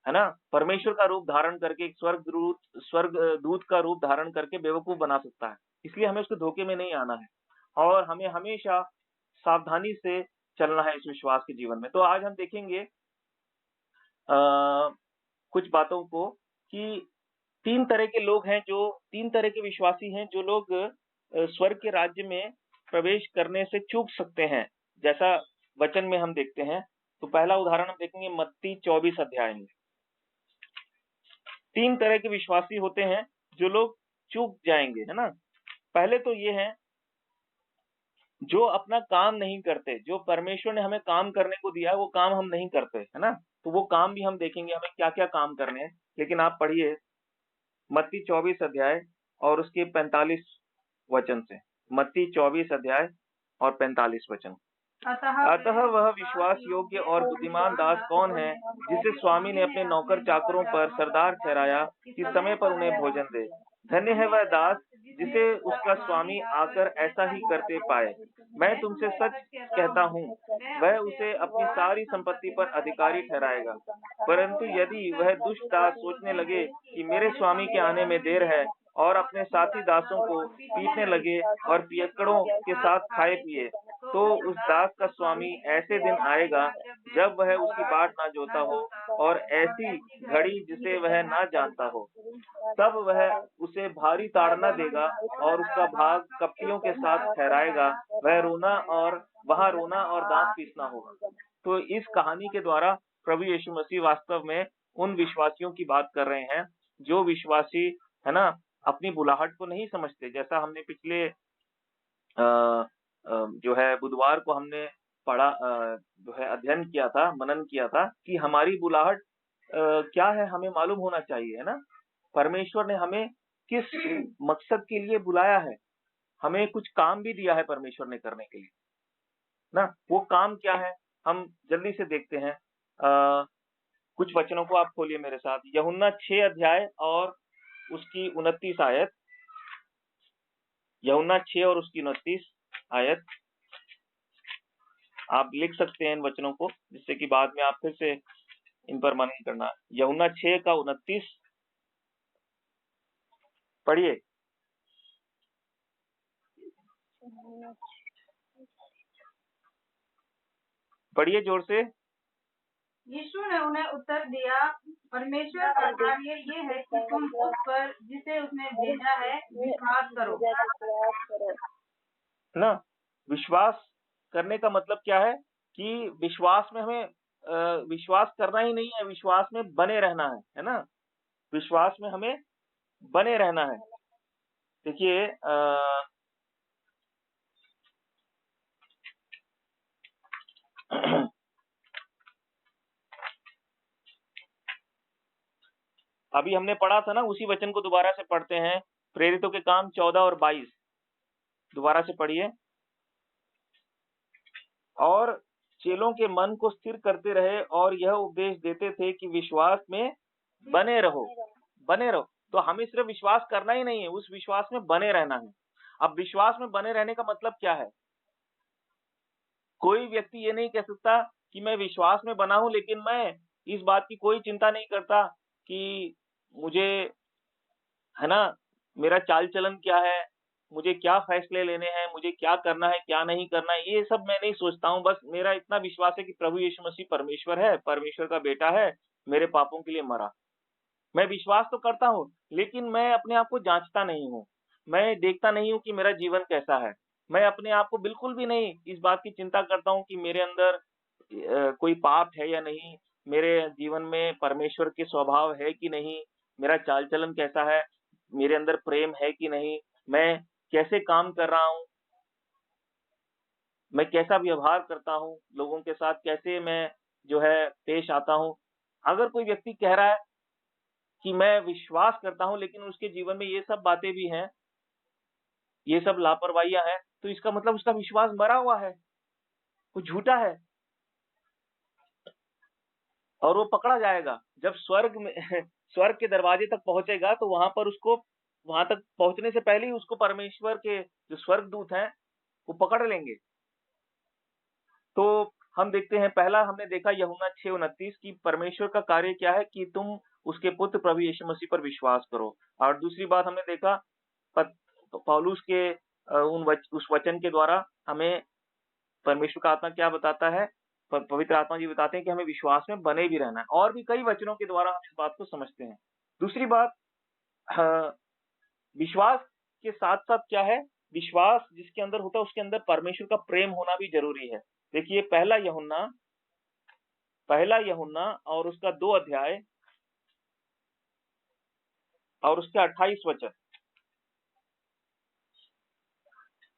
ना, परमेश्वर का रूप धारण करके, एक स्वर्ग दूत का रूप धारण करके बेवकूफ बना सकता है। इसलिए हमें उसके धोखे में नहीं आना है और हमें हमेशा सावधानी से चलना है इस विश्वास के जीवन में। तो आज हम देखेंगे कुछ बातों को कि 3 तरह के लोग हैं, जो 3 तरह के विश्वासी हैं, जो लोग स्वर्ग के राज्य में प्रवेश करने से चूक सकते हैं। जैसा वचन में हम देखते हैं, तो पहला उदाहरण हम देखेंगे मत्ती 24 अध्याय में। 3 तरह के विश्वासी होते हैं जो लोग चूक जाएंगे, है ना? पहले तो ये हैं जो अपना काम नहीं करते, जो परमेश्वर ने हमें काम करने को दिया है, वो काम हम नहीं करते, है ना? तो वो काम भी हम देखेंगे, हमें क्या-क्या काम करने हैं। लेकिन आप पढ़िए मत्ती 24 अध्याय और उसके 45 वचन से। मत्ती 24 अध्याय और 45 वचन। अतः वह विश्वास योग्य और बुद्धिमान दास कौन है, जिसे स्वामी ने अपने नौकर चाकरों पर सरदार ठहराया कि समय पर उन्हें भोजन दे। धन्य है वह दास जिसे उसका स्वामी आकर ऐसा ही करते पाए। मैं तुमसे सच कहता हूँ, वह उसे अपनी सारी संपत्ति पर अधिकारी ठहराएगा। परंतु यदि वह दुष्ट दास सोचने लगे कि मेरे स्वामी के आने में देर है, और अपने साथी दासों को पीटने लगे और पियक्कड़ों के साथ खाए पिए, तो उस दास का स्वामी ऐसे दिन आएगा जब वह उसकी बाट ना जोता हो, और ऐसी घड़ी जिसे वह ना जानता हो। तब वह उसे भारी ताड़ना देगा और उसका भाग कपटियों के साथ ठहराएगा। वहाँ रोना और दांत पीसना होगा। तो इस कहानी के द्वारा प्रभु यीशु मसीह वास्तव में उन विश्वासियों की बात कर रहे हैं, जो विश्वासी, है ना, अपनी बुलाहट को नहीं समझते। जैसा हमने पिछले जो है बुधवार को हमने पढ़ा, जो है अध्ययन किया था, मनन किया था कि हमारी बुलाहट क्या है, हमें मालूम होना चाहिए, है ना? परमेश्वर ने हमें किस मकसद के लिए बुलाया है, हमें कुछ काम भी दिया है परमेश्वर ने करने के लिए ना। वो काम क्या है, हम जल्दी से देखते हैं। कुछ वचनों को आप खोलिए मेरे साथ, यूहन्ना 6 अध्याय और उसकी 29 आयत। यूहन्ना 6 और उसकी 29 आयत आप लिख सकते हैं इन वचनों को, जिससे कि बाद में आप फिर से इन पर मनन करना। यूहन्ना 6 का 29 पढ़िए। पढ़िए जोर से। यीशु ने उन्हें उत्तर दिया, परमेश्वर का कार्य ये है कि तुम उस पर जिसे उसने भेजा है विश्वास करो। ना, विश्वास करने का मतलब क्या है कि विश्वास में हमें विश्वास करना ही नहीं है, विश्वास में बने रहना है ना? विश्वास में हमें बने रहना है। देखिए अभी हमने पढ़ा था ना, उसी वचन को दोबारा से पढ़ते हैं। प्रेरितों के काम 14 और 22 दोबारा से पढ़िए। और चेलों के मन को स्थिर करते रहे और यह उपदेश देते थे कि विश्वास में बने रहो, बने रहो। तो हमें सिर्फ विश्वास करना ही नहीं है, उस विश्वास में बने रहना है। अब विश्वास में बने रहने का मतलब क्या है? कोई व्यक्ति ये नहीं कह सकता कि मैं विश्वास में बना हूँ, लेकिन मैं इस बात की कोई चिंता नहीं करता कि मुझे, है ना, मेरा चाल-चलन क्या है, मुझे क्या फैसले लेने हैं, मुझे क्या करना है, क्या नहीं करना है, ये सब मैं नहीं सोचता हूँ। बस मेरा इतना विश्वास है कि प्रभु यीशु मसीह परमेश्वर है, परमेश्वर का बेटा है, मेरे पापों के लिए मरा। मैं विश्वास तो करता हूँ, लेकिन मैं अपने आप को जाँचता नहीं हूँ। मैं देखता नहीं हूँ कि मेरा जीवन कैसा है। मैं अपने आप को बिल्कुल भी नहीं इस बात की चिंता करता हूँ कि मेरे अंदर कोई पाप है या नहीं, मेरे जीवन में परमेश्वर के स्वभाव है कि नहीं, मेरा चाल-चलन कैसा है, मेरे अंदर प्रेम है कि नहीं, मैं कैसे काम कर रहा हूँ, मैं कैसा व्यवहार करता हूँ, लोगों के साथ कैसे मैं जो है पेश आता हूँ। अगर कोई व्यक्ति कह रहा है कि मैं विश्वास करता हूँ, लेकिन उसके जीवन में ये सब बातें भी हैं, ये सब लापरवाहियाँ हैं, तो इसका मतलब उसका विश्वास मरा हुआ है, वो झूठा है और वो पकड़ा जाएगा। जब स्वर्ग में स्वर्ग के दरवाजे तक पहुँचेगा तो वहाँ पर उसको, वहाँ तक पहुँचने से पहले ही उसको परमेश्वर के जो स्वर्गदूत हैं, वो पकड़ लेंगे। तो हम देखते हैं, पहला हमने देखा यूहन्ना 6:29 कि परमेश्वर का कार्य क्या है कि तुम उसके पुत्र प्रभु यीशु मसीह पर विश्वास करो। और दूसरी बात हमने देखा पत पौलुस के उस वचन के द्वारा हमें परमेश्वर का आत्मा क्या बताता है, पवित्र आत्मा जी बताते हैं कि हमें विश्वास में बने भी रहना है, और भी कई वचनों के द्वारा हम इस बात को समझते हैं। दूसरी बात, अ, विश्वास के साथ-साथ क्या है, विश्वास जिसके अंदर होता है उसके अंदर परमेश्वर का प्रेम होना भी ज़रूरी है। देखिए पहला यूहन्ना और उसका 2 अध्याय और उसके 28 वचन।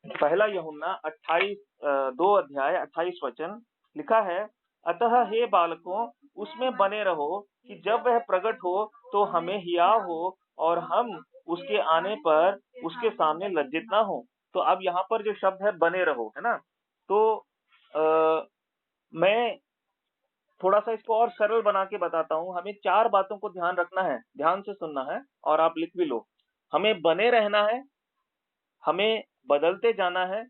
पहला यूहन्ना 2 अध्याय 28 वचन लिखा है, अतः हे बालकों उसमें बने रहो कि जब वह प्रकट हो तो हमें हियाव हो और हम उसके आने पर उसके सामने लज्जित ना हो। तो अब यहाँ पर जो शब्द है बने रहो, है ना? तो मैं थोड़ा-सा इसको और सरल बना के बताता हूँ। हमें 4 बातों को ध्यान रखना है, ध्यान से सुनना है और आप लिख भी लो। हमें बने रहना है, हमें बदलते जाना है,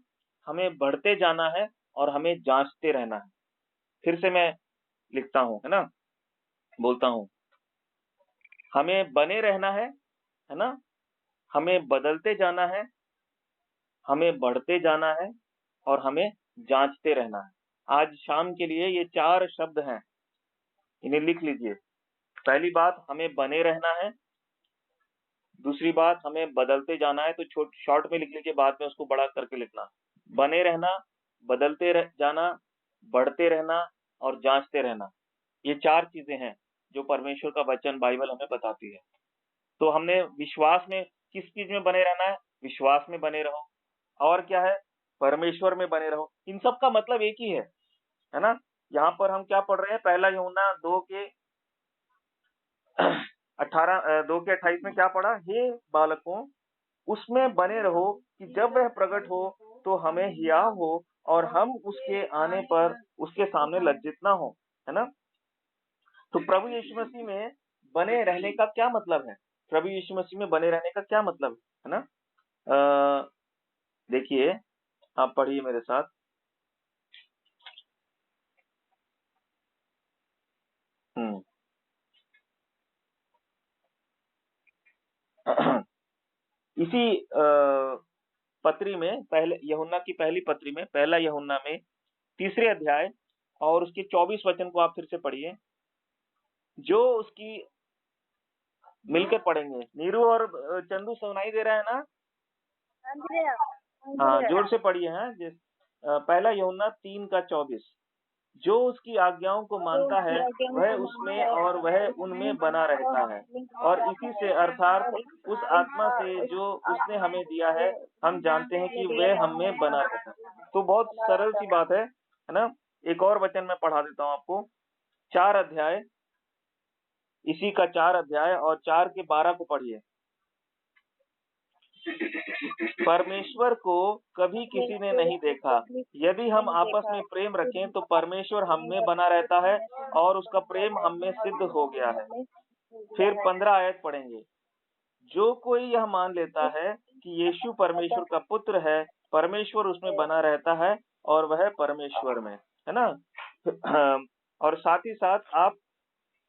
हमें बढ़ते जाना है और हमें जाँचते रहना है। फिर से मैं लिखता हूँ, है ना? बोलता हूँ। हमें बने रहना है ना? हमें बदलते जाना है, हमें बढ़ते जाना है और हमें जाँचते रहना है। आज शाम के लिए ये 4 शब्द हैं, इन्हें लिख लीजिए। पहली बात, हमें बने रहना है। दूसरी बात, हमें बदलते जाना है, तो शॉर्ट में लिख लीजिए, बाद में उसको बड़ा करके लिखना। बने रहना, जाना, बढ़ते रहना और जाँचते रहना। ये 4 चीज़ें हैं, जो परमेश्वर का वचन बाइबल हमें बताती है। तो हमने विश्वास में किस चीज़ में बने रहना है? विश्वास में बने रहो। और क्या है? परमेश्वर में बने रहो। इन सब का मतलब एक ही है ना? यहाँ पर हम क्या पढ़ रहे हैं? पहला यूहन्ना 2 के 2 के 28 में क्या पढ़ा? हे बालकों उसमें बने रहो कि जब वह प्रकट हो तो हमें हियाव हो और हम उसके आने पर उसके सामने लज्जित ना हो, है ना? तो प्रभु यीशु मसीह में बने रहने का क्या मतलब है? प्रभु यीशु मसीह में बने रहने का क्या मतलब है ना? देखिए, आप पढ़िए मेरे साथ। हुँ। इसी पत्री में, पहले यूहन्ना की पहली पत्री में, पहला यूहन्ना में तीसरे अध्याय और उसके 24 वचन को आप फिर से पढ़िए। जो उसकी मिलकर पढ़ेंगे। नीरू और चंदू सुनाई दे रहा है ना? हाँ, जोर से पढ़िए। हाँ, पहला यूहन्ना 3 का 24। जो उसकी आज्ञाओं को मानता है वह उसमें और वह उनमें बना रहता है, और इसी से अर्थात उस आत्मा से जो उसने हमें दिया है हम जानते हैं कि वह हम में बना रहता है। तो बहुत सरल सी बात है ना? एक और वचन मैं पढ़ा देता हूँ आपको। 4 अध्याय, इसी का 4 अध्याय और 4 के 12 को पढ़िए। परमेश्वर को कभी किसी ने नहीं देखा। यदि हम आपस में प्रेम रखें तो परमेश्वर हम में बना रहता है और उसका प्रेम हम में सिद्ध हो गया है। फिर 15 आयत पढ़ेंगे। जो कोई यह मान लेता है कि यीशु परमेश्वर का पुत्र है, परमेश्वर उसमें बना रहता है और वह परमेश्वर में, है ना? और साथ ही साथ आप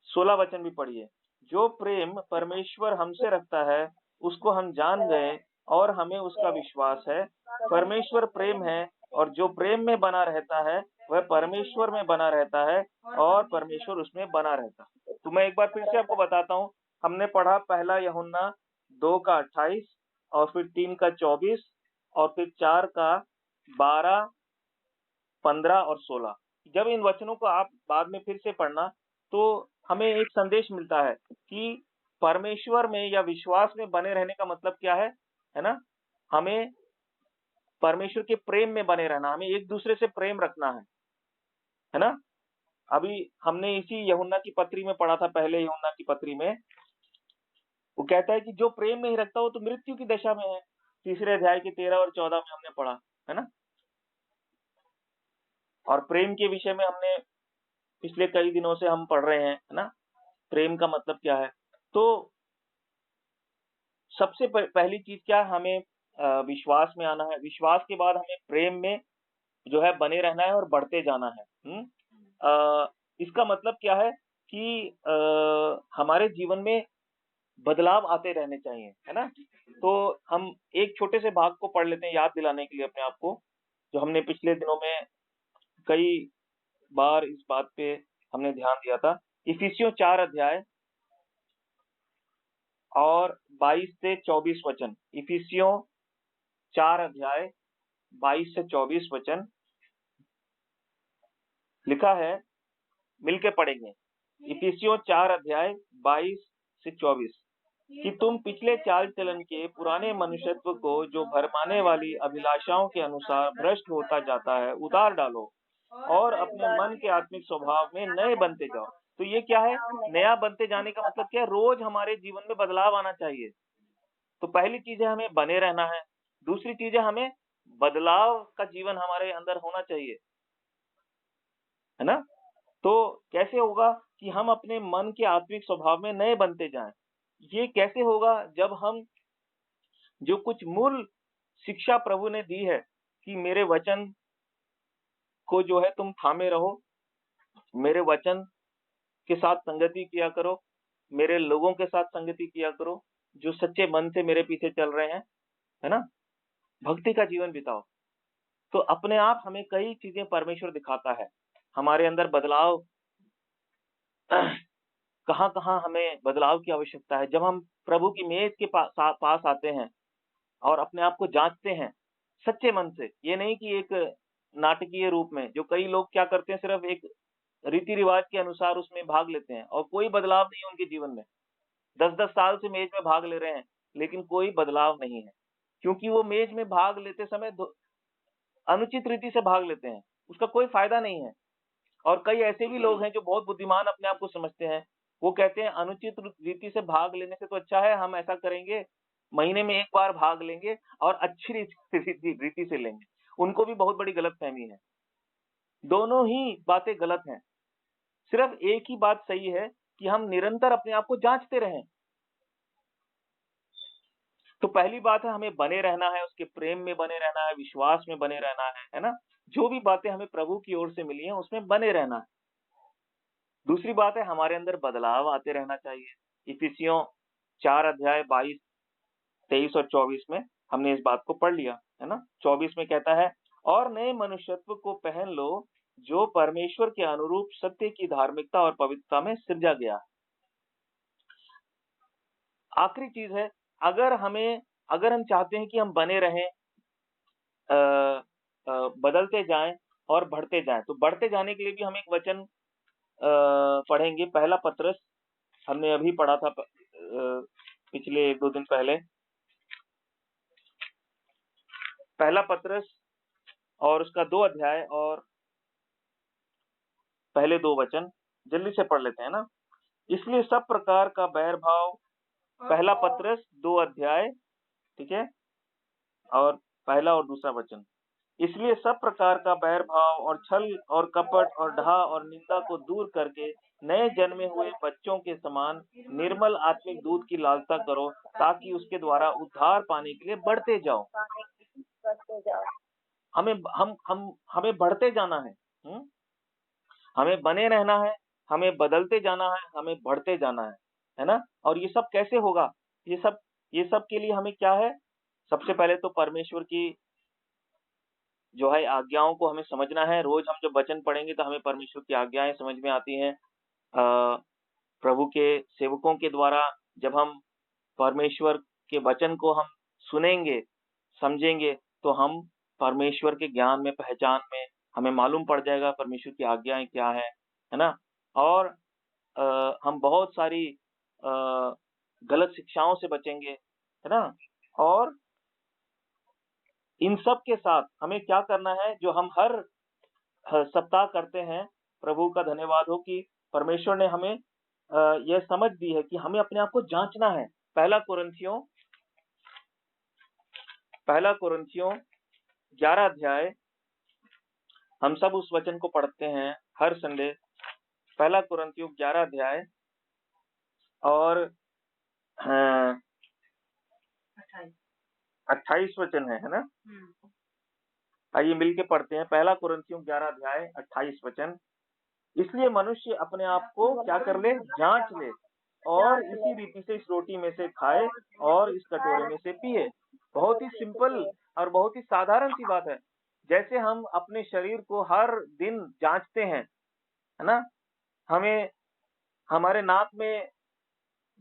16 वचन भी पढ़िए। जो प्रेम परमेश्वर हमसे रखता है, उसको हम जान गए और हमें उसका विश्वास है। परमेश्वर प्रेम है और जो प्रेम में बना रहता है, वह परमेश्वर में बना रहता है और परमेश्वर उसमें बना रहता है। तो मैं एक बार फिर से आपको बताता हूँ। हमने पढ़ा पहला यूहन्ना 2 का 28 और फिर 3 का 24 और फिर 4 का 12, 15 और 16। जब इन वचनों को आप बाद में फिर से पढ़ना, तो हमें एक संदेश मिलता है कि परमेश्वर में या विश्वास में बने रहने का मतलब क्या है ना? हमें परमेश्वर के प्रेम में बने रहना, हमें एक-दूसरे से प्रेम रखना है ना? अभी हमने इसी यूहन्ना की पत्री में पढ़ा था, पहले यूहन्ना की पत्री में, वो कहता है कि जो प्रेम नहीं रखता, वो तो मृत्यु की दशा में है। तीसरे अध्याय के 13 और 14 में हमने पढ़ा, है ना? और प्रेम के विषय में हमने पिछले कई दिनों से हम पढ़ रहे हैं, है ना? प्रेम का मतलब क्या है? तो सबसे पहली चीज़ क्या है, हमें विश्वास में आना है। विश्वास के बाद हमें प्रेम में जो है बने रहना है और बढ़ते जाना है। इसका मतलब क्या है कि हमारे जीवन में बदलाव आते रहने चाहिए, है ना? तो हम एक छोटे से भाग को पढ़ लेते हैं याद दिलाने के लिए अपने आप को, जो हमने पिछले दिनों में कई बार इस बात पे हमने ध्यान दिया था। इफिसियों 4 अध्याय और 22 से 24 वचन। इफिसियों 4 अध्याय 22 से 24 वचन लिखा है, मिलके पढ़ेंगे। इफिसियों 4 अध्याय 22 से 24 कि तुम पिछले चाल चलन के पुराने मनुष्यत्व को जो भरमाने वाली अभिलाषाओं के अनुसार भ्रष्ट होता जाता है उतार डालो और अपने मन के आत्मिक स्वभाव में नए बनते जाओ। तो ये क्या है? नया बनते जाने का मतलब क्या है? रोज हमारे जीवन में बदलाव आना चाहिए। तो पहली चीज है हमें बने रहना है। दूसरी चीज है हमें बदलाव का जीवन हमारे अंदर होना चाहिए, है ना? तो कैसे होगा कि हम अपने मन के आत्मिक स्वभाव में नए बनते जाएं? ये कैसे होगा? जब हम जो कुछ मूल शिक्षा प्रभु ने दी है कि मेरे वचन को जो है तुम थामे रहो, मेरे वचन के साथ संगति किया करो, मेरे लोगों के साथ संगति किया करो, जो सच्चे मन से मेरे पीछे चल रहे हैं, है ना? भक्ति का जीवन बिताओ। तो अपने आप हमें कई चीजें परमेश्वर दिखाता है। हमारे अंदर बदलाव कहाँ-कहाँ हमें बदलाव की आवश्यकता है। जब हम प्रभु की मेज के पास आते हैं और अपने आप को जाँचते हैं, सच्चे मन से, ये नहीं कि एक नाटकीय रूप में, जो कई लोग क्या करते हैं सिर्फ़ एक रीति-रिवाज के अनुसार उसमें भाग लेते हैं और कोई बदलाव नहीं है उनके जीवन में। 10-10 साल से मेज़ में भाग ले रहे हैं, लेकिन कोई बदलाव नहीं है। क्योंकि वो मेज़ में भाग लेते समय अनुचित रीति से भाग लेते हैं, उसका कोई फ़ायदा नहीं है। और कई ऐसे भी लोग हैं जो बहुत बुद्धिमान अपने आप को समझते हैं। वो कहते हैं अनुचित रीति से भाग लेने से तो अच्छा है हम ऐसा करेंगे, महीने में 1 बार भाग लेंगे और अच्छी रीति रीति रीति से लेंगे। उनको भी बहुत बड़ी गलतफ़हमी है। दोनों ही बातें गलत हैं। सिर्फ़ एक ही बात सही है कि हम निरंतर अपने आप को जाँचते रहें। तो पहली बात है हमें बने रहना है, उसके प्रेम में बने रहना है, विश्वास में बने रहना है ना? जो भी बातें हमें प्रभु की ओर से मिली हैं उसमें बने रहना है। दूसरी बात है हमारे अंदर बदलाव आते रहना चाहिए। इफिसियों 4 अध्याय 22, 23 और 24 में हमने इस बात को पढ़ लिया, है ना? 24 में कहता है, और नए मनुष्यत्व को पहन लो, जो परमेश्वर के अनुरूप सत्य की धार्मिकता और पवित्रता में सृजा गया है। आखिरी चीज़ है, अगर हम चाहते हैं कि हम बने रहें, अ बदलते जाएँ और बढ़ते जाएँ, तो बढ़ते जाने के लिए भी हम एक वचन पढ़ेंगे। पहला पत्रस हमने अभी पढ़ा था पिछले 1-2 दिन पहले। पहला पत्रस और उसका 2 अध्याय और पहले 2 वचन जल्दी से पढ़ लेते हैं ना। इसलिए सब प्रकार का बैर भाव, पहला पत्रस 2 अध्याय, ठीक है? और पहला और दूसरा वचन। इसलिए सब प्रकार का बैर भाव और छल और कपट और ढहा और निंदा को दूर करके नए जन्मे हुए बच्चों के समान निर्मल आत्मिक दूध की लालसा करो, ताकि उसके द्वारा उद्धार पाने के लिए बढ़ते जाओ। हमें बढ़ते जाना है। हमें बने रहना है, हमें बदलते जाना है, हमें बढ़ते जाना है ना? और ये सब कैसे होगा? ये सब के लिए हमें क्या है? सबसे पहले तो परमेश्वर की जो है आज्ञाओं को हमें समझना है। रोज हम जब वचन पढ़ेंगे तो हमें परमेश्वर की आज्ञाएँ समझ में आती हैं। प्रभु के सेवकों के द्वारा जब हम परमेश्वर के वचन को हम सुनेंगे, समझेंगे, तो हम परमेश्वर के ज्ञान में, पहचान में हमें मालूम पड़ जाएगा परमेश्वर की आज्ञाएँ क्या है ना? और हम बहुत सारी गलत शिक्षाओं से बचेंगे, है ना? और इन सब के साथ हमें क्या करना है जो हम हर सप्ताह करते हैं, प्रभु का धन्यवाद हो कि परमेश्वर ने हमें यह समझ दी है कि हमें अपने आप को जाँचना है। पहला कुरिन्थियों 11 अध्याय, हम सब उस वचन को पढ़ते हैं हर संडे। पहला कुरिन्थियों 11 अध्याय और 28 वचन है ना? आइए मिलके पढ़ते हैं। पहला कुरिन्थियों 11 अध्याय 28 वचन। इसलिए मनुष्य अपने आप को क्या कर ले? जाँच ले, और इसी रीति से इस रोटी में से खाए और इस कटोरे में से पिए। बहुत ही सिंपल और बहुत ही साधारण सी बात है। जैसे हम अपने शरीर को हर दिन जाँचते हैं, है ना? हमें हमारे नाक में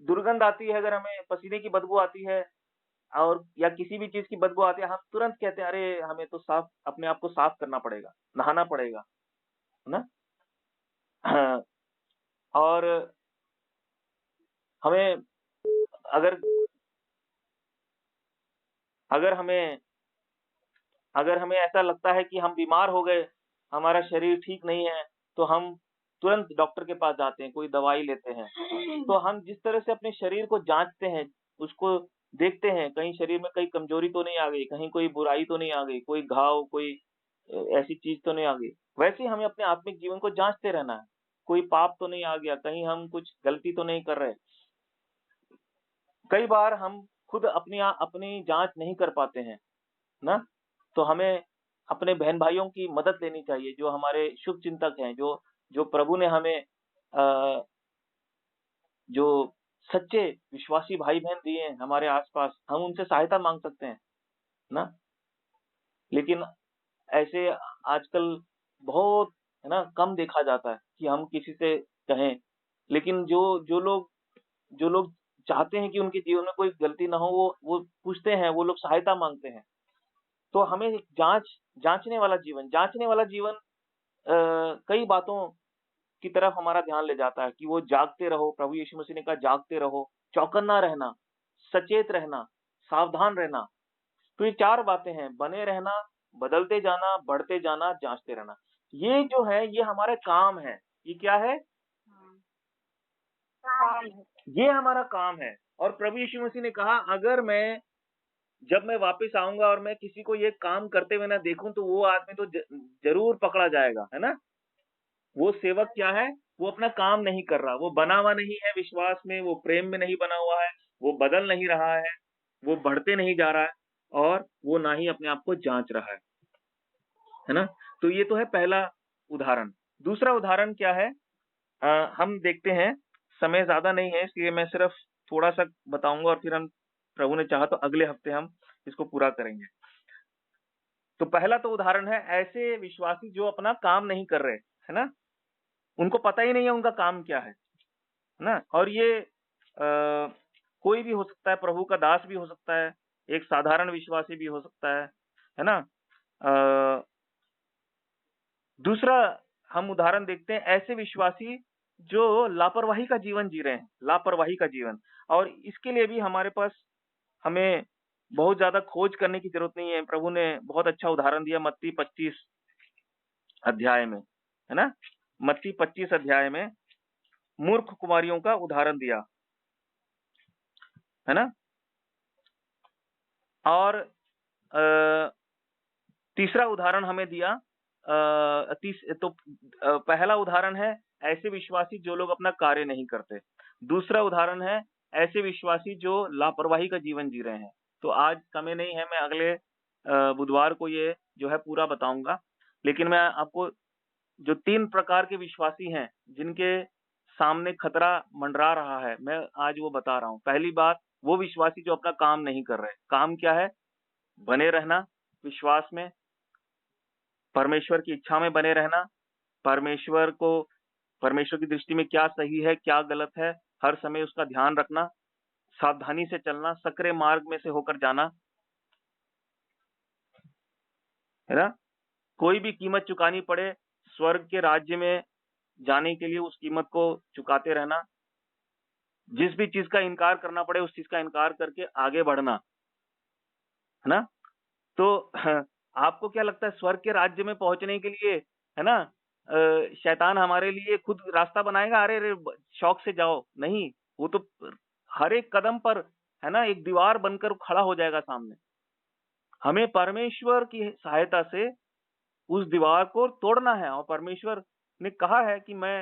दुर्गंध आती है, अगर हमें पसीने की बदबू आती है और या किसी भी चीज़ की बदबू आती है, हम तुरंत कहते हैं, अरे! हमें तो अपने आप को साफ करना पड़ेगा, नहाना पड़ेगा, है ना? हाँ, और हमें अगर अगर हमें अगर हमें ऐसा लगता है कि हम बीमार हो गए, हमारा शरीर ठीक नहीं है, तो हम तुरंत डॉक्टर के पास जाते हैं, कोई दवाई लेते हैं। तो हम जिस तरह से अपने शरीर को जाँचते हैं, उसको देखते हैं, कहीं शरीर में कहीं कमजोरी तो नहीं आ गई, कहीं कोई बुराई तो नहीं आ गई, कोई घाव, कोई ऐसी चीज़ तो नहीं आ गई। वैसे ही हमें अपने आत्मिक जीवन को जाँचते रहना है। कोई पाप तो नहीं आ गया, कहीं हम कुछ गलती तो नहीं कर रहे। कई बार हम खुद अपनी जाँच नहीं कर पाते हैं, ना? तो हमें अपने बहन-भाइयों की मदद लेनी चाहिए, जो हमारे शुभचिंतक हैं, जो प्रभु ने हमें जो सच्चे विश्वासी भाई-बहन दिए हैं हमारे आस-पास, हम उनसे सहायता माँग सकते हैं, ना? लेकिन ऐसे आजकल बहुत, है ना, कम देखा जाता है कि हम किसी से कहें। लेकिन जो लोग चाहते हैं कि उनके जीवन में कोई गलती ना हो, वो पूछते हैं, वो लोग सहायता माँगते हैं। तो हमें एक जाँचने वाला जीवन कई बातों की तरफ हमारा ध्यान ले जाता है कि वो जागते रहो, प्रभु यीशु मसीह ने कहा जागते रहो, चौकन्ना रहना, सचेत रहना, सावधान रहना। तो ये 4 बातें हैं, बने रहना, बदलते जाना, बढ़ते जाना, जाँचते रहना। ये जो है, ये हमारे काम है। ये क्या है? ये हमारा काम है। और प्रभु यीशु मसीह ने कहा, अगर जब मैं वापस आऊँगा और मैं किसी को ये काम करते हुए ना देखूँ, तो वो आदमी तो ज़रूर पकड़ा जाएगा, है ना? वो सेवक क्या है? वो अपना काम नहीं कर रहा, वो बना हुआ नहीं है विश्वास में, वो प्रेम में नहीं बना हुआ है, वो बदल नहीं रहा है, वो बढ़ते नहीं जा रहा है और वो ना ही अपने आप को जाँच रहा है ना? तो ये तो है पहला उदाहरण। दूसरा उदाहरण क्या है? हम देखते हैं, समय ज़्यादा नहीं है इसलिए मैं सिर्फ थोड़ा-सा बताऊँगा और फिर हम प्रभु ने चाहा तो अगले हफ्ते हम इसको पूरा करेंगे। तो पहला तो उदाहरण है ऐसे विश्वासी जो अपना काम नहीं कर रहे, है ना? उनको पता ही नहीं है उनका काम क्या है ना? और ये कोई भी हो सकता है, प्रभु का दास भी हो सकता है, एक साधारण विश्वासी भी हो सकता है ना? अ, दूसरा हम उदाहरण देखते हैं ऐसे विश्वासी जो लापरवाही का जीवन जी रहे हैं, लापरवाही का जीवन। और इसके लिए भी हमें बहुत ज़्यादा खोज करने की ज़रूरत नहीं है। प्रभु ने बहुत अच्छा उदाहरण दिया मत्ती 25 अध्याय में, है ना? मत्ती 25 अध्याय में मूर्ख कुमारियों का उदाहरण दिया, है ना? और तीसरा उदाहरण हमें दिया पहला उदाहरण है ऐसे विश्वासी जो लोग अपना कार्य नहीं करते। दूसरा उदाहरण है ऐसे विश्वासी जो लापरवाही का जीवन जी रहे हैं। तो आज समय नहीं है, मैं अगले बुधवार को ये जो है पूरा बताऊंगा। लेकिन मैं आपको जो 3 प्रकार के विश्वासी हैं, जिनके सामने खतरा मंडरा रहा है, मैं आज वो बता रहा हूँ। पहली बात, वो विश्वासी जो अपना काम नहीं कर रहे। काम क्या है? बने रहना विश्वास में, परमेश्वर की इच्छा में बने रहना, परमेश्वर की दृष्टि में क्या सही है, क्या गलत है, हर समय उसका ध्यान रखना, सावधानी से चलना, सकरे मार्ग में से होकर जाना, है ना? कोई भी कीमत चुकानी पड़े, स्वर्ग के राज्य में जाने के लिए उस कीमत को चुकाते रहना। जिस भी चीज़ का इनकार करना पड़े, उस चीज़ का इनकार करके आगे बढ़ना, है ना? तो आपको क्या लगता है स्वर्ग के राज्य में पहुँचने के लिए, है ना? शैतान हमारे लिए खुद रास्ता बनाएगा, अरे रे शौक से जाओ, नहीं, वो तो हर एक कदम पर, है ना, एक दीवार बनकर खड़ा हो जाएगा सामने। हमें परमेश्वर की सहायता से उस दीवार को तोड़ना है और परमेश्वर ने कहा है कि मैं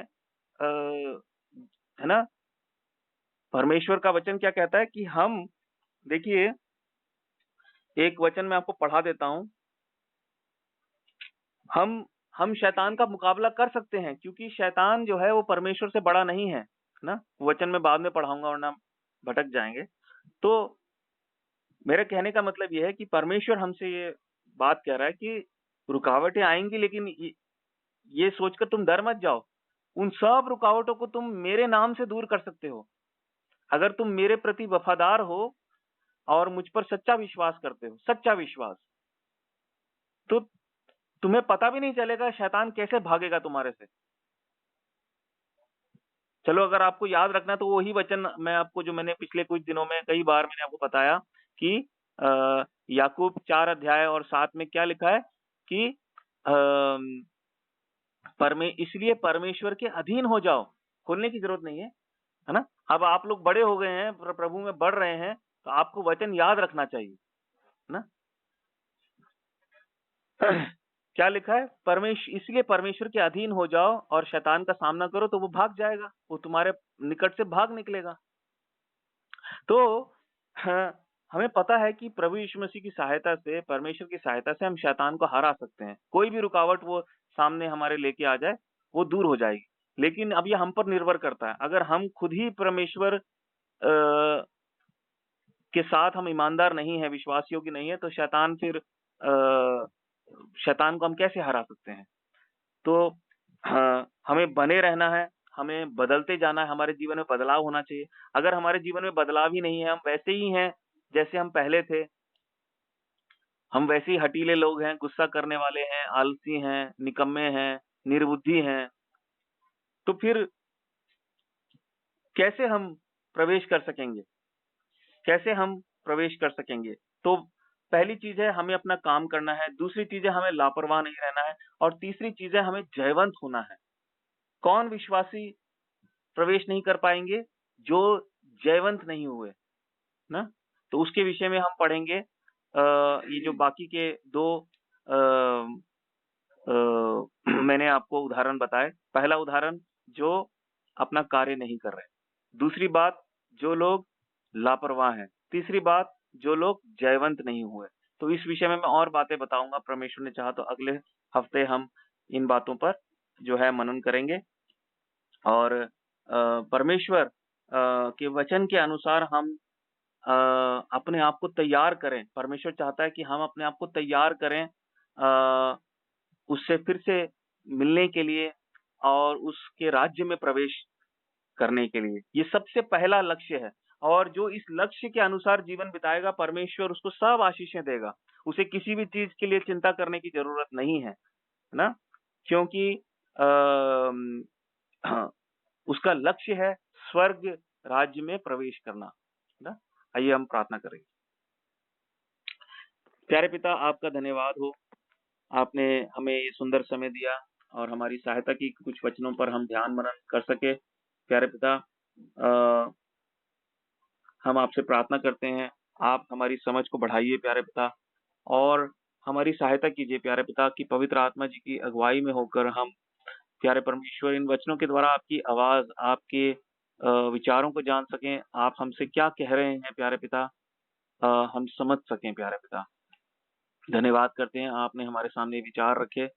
है ना? परमेश्वर का वचन क्या कहता है कि हम देखिए, एक वचन मैं आपको पढ़ा देता हूँ। हम शैतान का मुकाबला कर सकते हैं क्योंकि शैतान जो है वो परमेश्वर से बड़ा नहीं है, ना? वचन मैं बाद में पढ़ाऊँगा वरना भटक जाएँगे। तो मेरे कहने का मतलब ये है कि परमेश्वर हमसे ये बात कह रहा है कि रुकावटें आएँगी लेकिन ये सोचकर तुम डर मत जाओ। उन सब रुकावटों को तुम मेरे नाम से दूर कर सकते हो। अगर तुम मेरे प्रति वफादार हो और मुझ पर सच्चा विश्वास करते हो, सच्चा विश्वास, तो तुम्हें पता भी नहीं चलेगा शैतान कैसे भागेगा तुम्हारे से। चलो अगर आपको याद रखना है तो वही वचन मैं आपको जो मैंने पिछले कुछ दिनों में कई बार मैंने आपको बताया कि याकूब 4 अध्याय और 7 में क्या लिखा है कि अम, इसलिए परमेश्वर के अधीन हो जाओ। खोलने की जरूरत नहीं है, है ना? अब आप लोग बड़े हो गए हैं, प्रभु में बढ़ रहे हैं, तो आपको वचन याद रखना चाहिए, है ना? क्या लिखा है? इसलिए परमेश्वर के अधीन हो जाओ और शैतान का सामना करो तो वो भाग जाएगा, वो तुम्हारे निकट से भाग निकलेगा। तो हाँ, हमें पता है कि प्रभु यीशु मसीह की सहायता से, परमेश्वर की सहायता से हम शैतान को हरा सकते हैं। कोई भी रुकावट वो सामने हमारे लेके आ जाए, वो दूर हो जाएगी। लेकिन अब ये हम पर निर्भर करता है। अगर हम खुद ही परमेश्वर के साथ हम ईमानदार नहीं है, विश्वास योग्य नहीं है, तो शैतान को हम कैसे हरा सकते हैं? तो हाँ, हमें बने रहना है, हमें बदलते जाना है, हमारे जीवन में बदलाव होना चाहिए। अगर हमारे जीवन में बदलाव ही नहीं है, हम वैसे ही हैं जैसे हम पहले थे, हम वैसे ही हठीले लोग हैं, गुस्सा करने वाले हैं, आलसी हैं, निकम्मे हैं, निर्बुद्धि हैं, तो फिर कैसे हम प्रवेश कर सकेंगे? कैसे हम प्रवेश कर सकेंगे? तो पहली चीज़ है हमें अपना काम करना है, दूसरी चीज़ है हमें लापरवाह नहीं रहना है और तीसरी चीज़ है हमें जयवंत होना है। कौन विश्वासी प्रवेश नहीं कर पाएँगे? जो जयवंत नहीं हुए, ना? तो उसके विषय में हम पढ़ेंगे। ये जो बाकी के 2 अ मैंने आपको उदाहरण बताए। पहला उदाहरण जो अपना कार्य नहीं कर रहे। दूसरी बात जो लोग लापरवाह हैं। तीसरी बात जो लोग जयवंत नहीं हुए। तो इस विषय में मैं और बातें बताऊँगा, परमेश्वर ने चाहा तो अगले हफ्ते हम इन बातों पर जो है मनन करेंगे और परमेश्वर के वचन के अनुसार हम अपने आप को तैयार करें। परमेश्वर चाहता है कि हम अपने आप को तैयार करें उससे फिर से मिलने के लिए और उसके राज्य में प्रवेश करने के लिए। ये सबसे पहला लक्ष्य है और जो इस लक्ष्य के अनुसार जीवन बिताएगा, परमेश्वर उसको सब आशीषें देगा। उसे किसी भी चीज़ के लिए चिंता करने की ज़रूरत नहीं है, है ना? क्योंकि हाँ, उसका लक्ष्य है स्वर्ग राज्य में प्रवेश करना, है ना? आइए हम प्रार्थना करें। प्यारे पिता, आपका धन्यवाद हो। आपने हमें ये सुंदर समय दिया और हमारी सहायता की कि कुछ वचनों पर हम ध्यान मनन कर सके। प्यारे पिता, हम आपसे प्रार्थना करते हैं, आप हमारी समझ को बढ़ाइए प्यारे पिता और हमारी सहायता कीजिए प्यारे पिता कि पवित्र आत्मा जी की अगुवाई में होकर हम प्यारे परमेश्वर इन वचनों के द्वारा आपकी आवाज़, आपके विचारों को जान सकें। आप हमसे क्या कह रहे हैं प्यारे पिता, हम समझ सकें प्यारे पिता। धन्यवाद करते हैं आपने हमारे सामने विचार रखे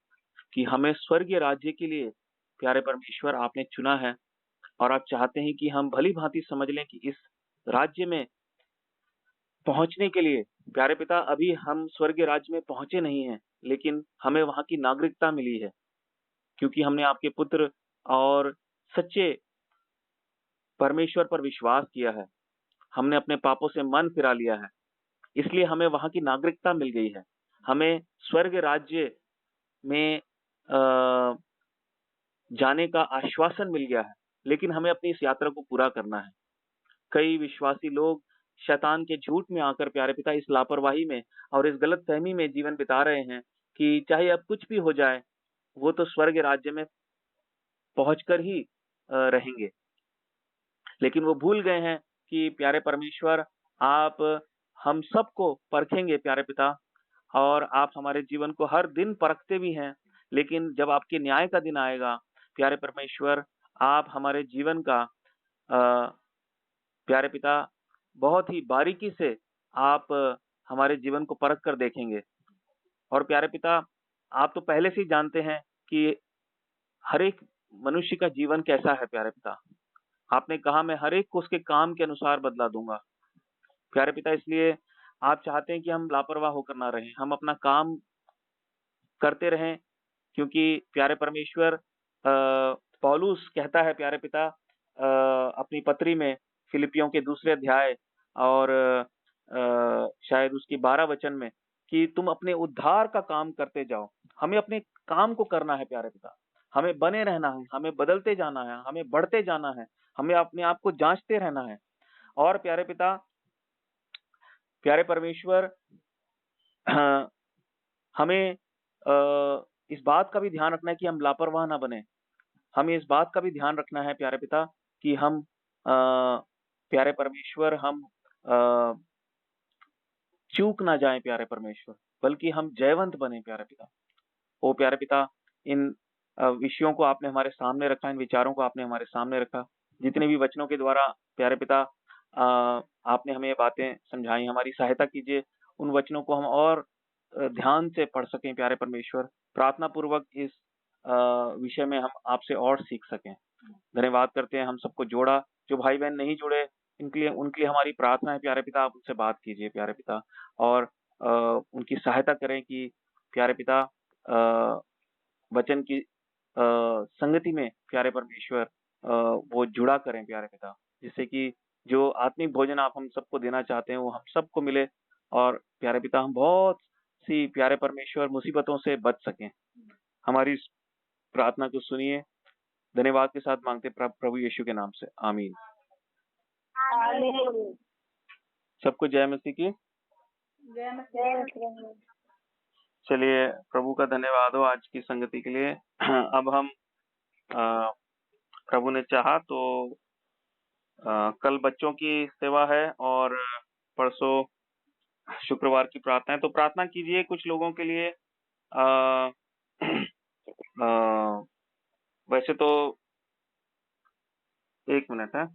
कि हमें स्वर्गीय राज्य के लिए प्यारे परमेश्वर आपने चुना है और आप चाहते हैं कि हम भली-भाँति समझ लें कि इस राज्य में पहुँचने के लिए प्यारे पिता अभी हम स्वर्गीय राज्य में पहुँचे नहीं हैं, लेकिन हमें वहाँ की नागरिकता मिली है, क्योंकि हमने आपके पुत्र और सच्चे परमेश्वर पर विश्वास किया है। हमने अपने पापों से मन फिरा लिया है, इसलिए हमें वहाँ की नागरिकता मिल गई है। हमें स्वर्ग राज्य में जाने का आश्वासन मिल गया है, लेकिन हमें अपनी इस यात्रा को पूरा करना है। कई विश्वासी लोग शैतान के झूठ में आकर प्यारे पिता इस लापरवाही में और इस गलतफ़हमी में जीवन बिता रहे हैं कि चाहे अब कुछ भी हो जाए, वो तो स्वर्ग राज्य में पहुँचकर ही रहेंगे। लेकिन वो भूल गए हैं कि प्यारे परमेश्वर आप हम सबको परखेंगे प्यारे पिता और आप हमारे जीवन को हर दिन परखते भी हैं। लेकिन जब आपके न्याय का दिन आएगा, प्यारे परमेश्वर आप हमारे जीवन का प्यारे पिता बहुत ही बारीकी से आप हमारे जीवन को परख कर देखेंगे। और प्यारे पिता आप तो पहले से ही जानते हैं कि हर एक मनुष्य का जीवन कैसा है प्यारे पिता। आपने कहा मैं हर एक को उसके काम के अनुसार बदला दूँगा। प्यारे पिता इसलिए आप चाहते हैं कि हम लापरवाह होकर ना रहें, हम अपना काम करते रहें क्योंकि प्यारे परमेश्वर पौलुस कहता है प्यारे पिता अपनी पत्री में फिलिपियों के दूसरे अध्याय और शायद उसकी 12 वचन में कि तुम अपने उद्धार का काम करते जाओ। हमें अपने काम को करना है प्यारे पिता। हमें बने रहना है, हमें बदलते जाना है, हमें बढ़ते जाना है, हमें अपने आप को जाँचते रहना है। और प्यारे पिता, प्यारे परमेश्वर हमें इस बात का भी ध्यान रखना है कि हम लापरवाह ना बने। हमें इस बात का भी ध्यान रखना है प्यारे पिता कि हम प्यारे परमेश्वर हम चूक ना जाएँ प्यारे परमेश्वर, बल्कि हम जयवंत बने प्यारे पिता। ओ प्यारे पिता, इन विषयों को आपने हमारे सामने रखा, इन विचारों को आपने हमारे सामने रखा। जितने भी वचनों के द्वारा प्यारे पिता आपने हमें ये बातें समझाई, हमारी सहायता कीजिए, उन वचनों को हम और ध्यान से पढ़ सकें प्यारे परमेश्वर। प्रार्थना पूर्वक इस विषय में हम आपसे और सीख सकें। धन्यवाद करते हैं हम सबको जोड़ा, जो भाई-बहन नहीं जुड़े, इनके लिए उनके लिए हमारी प्रार्थना है प्यारे पिता आप उनसे बात कीजिए प्यारे पिता और उनकी सहायता करें कि प्यारे पिता वचन की संगति में प्यारे परमेश्वर वो जुड़ा करें प्यारे पिता, जिससे कि जो आत्मिक भोजन आप हम सबको देना चाहते हैं, वो हम सबको मिले और प्यारे पिता हम बहुत सी प्यारे परमेश्वर मुसीबतों से बच सकें। हमारी इस प्रार्थना को सुनिए, धन्यवाद के साथ माँगते प्रभु यीशु के नाम से, आमीन। आमीन। सबको जय मसीह की। जय जय मसीह। मसीह। चलिए प्रभु का धन्यवाद हो आज की संगति के लिए। अब हम प्रभु ने चाहा तो कल बच्चों की सेवा है और परसों शुक्रवार की प्रार्थना है, तो प्रार्थना कीजिए कुछ लोगों के लिए। वैसे तो 1 मिनट है।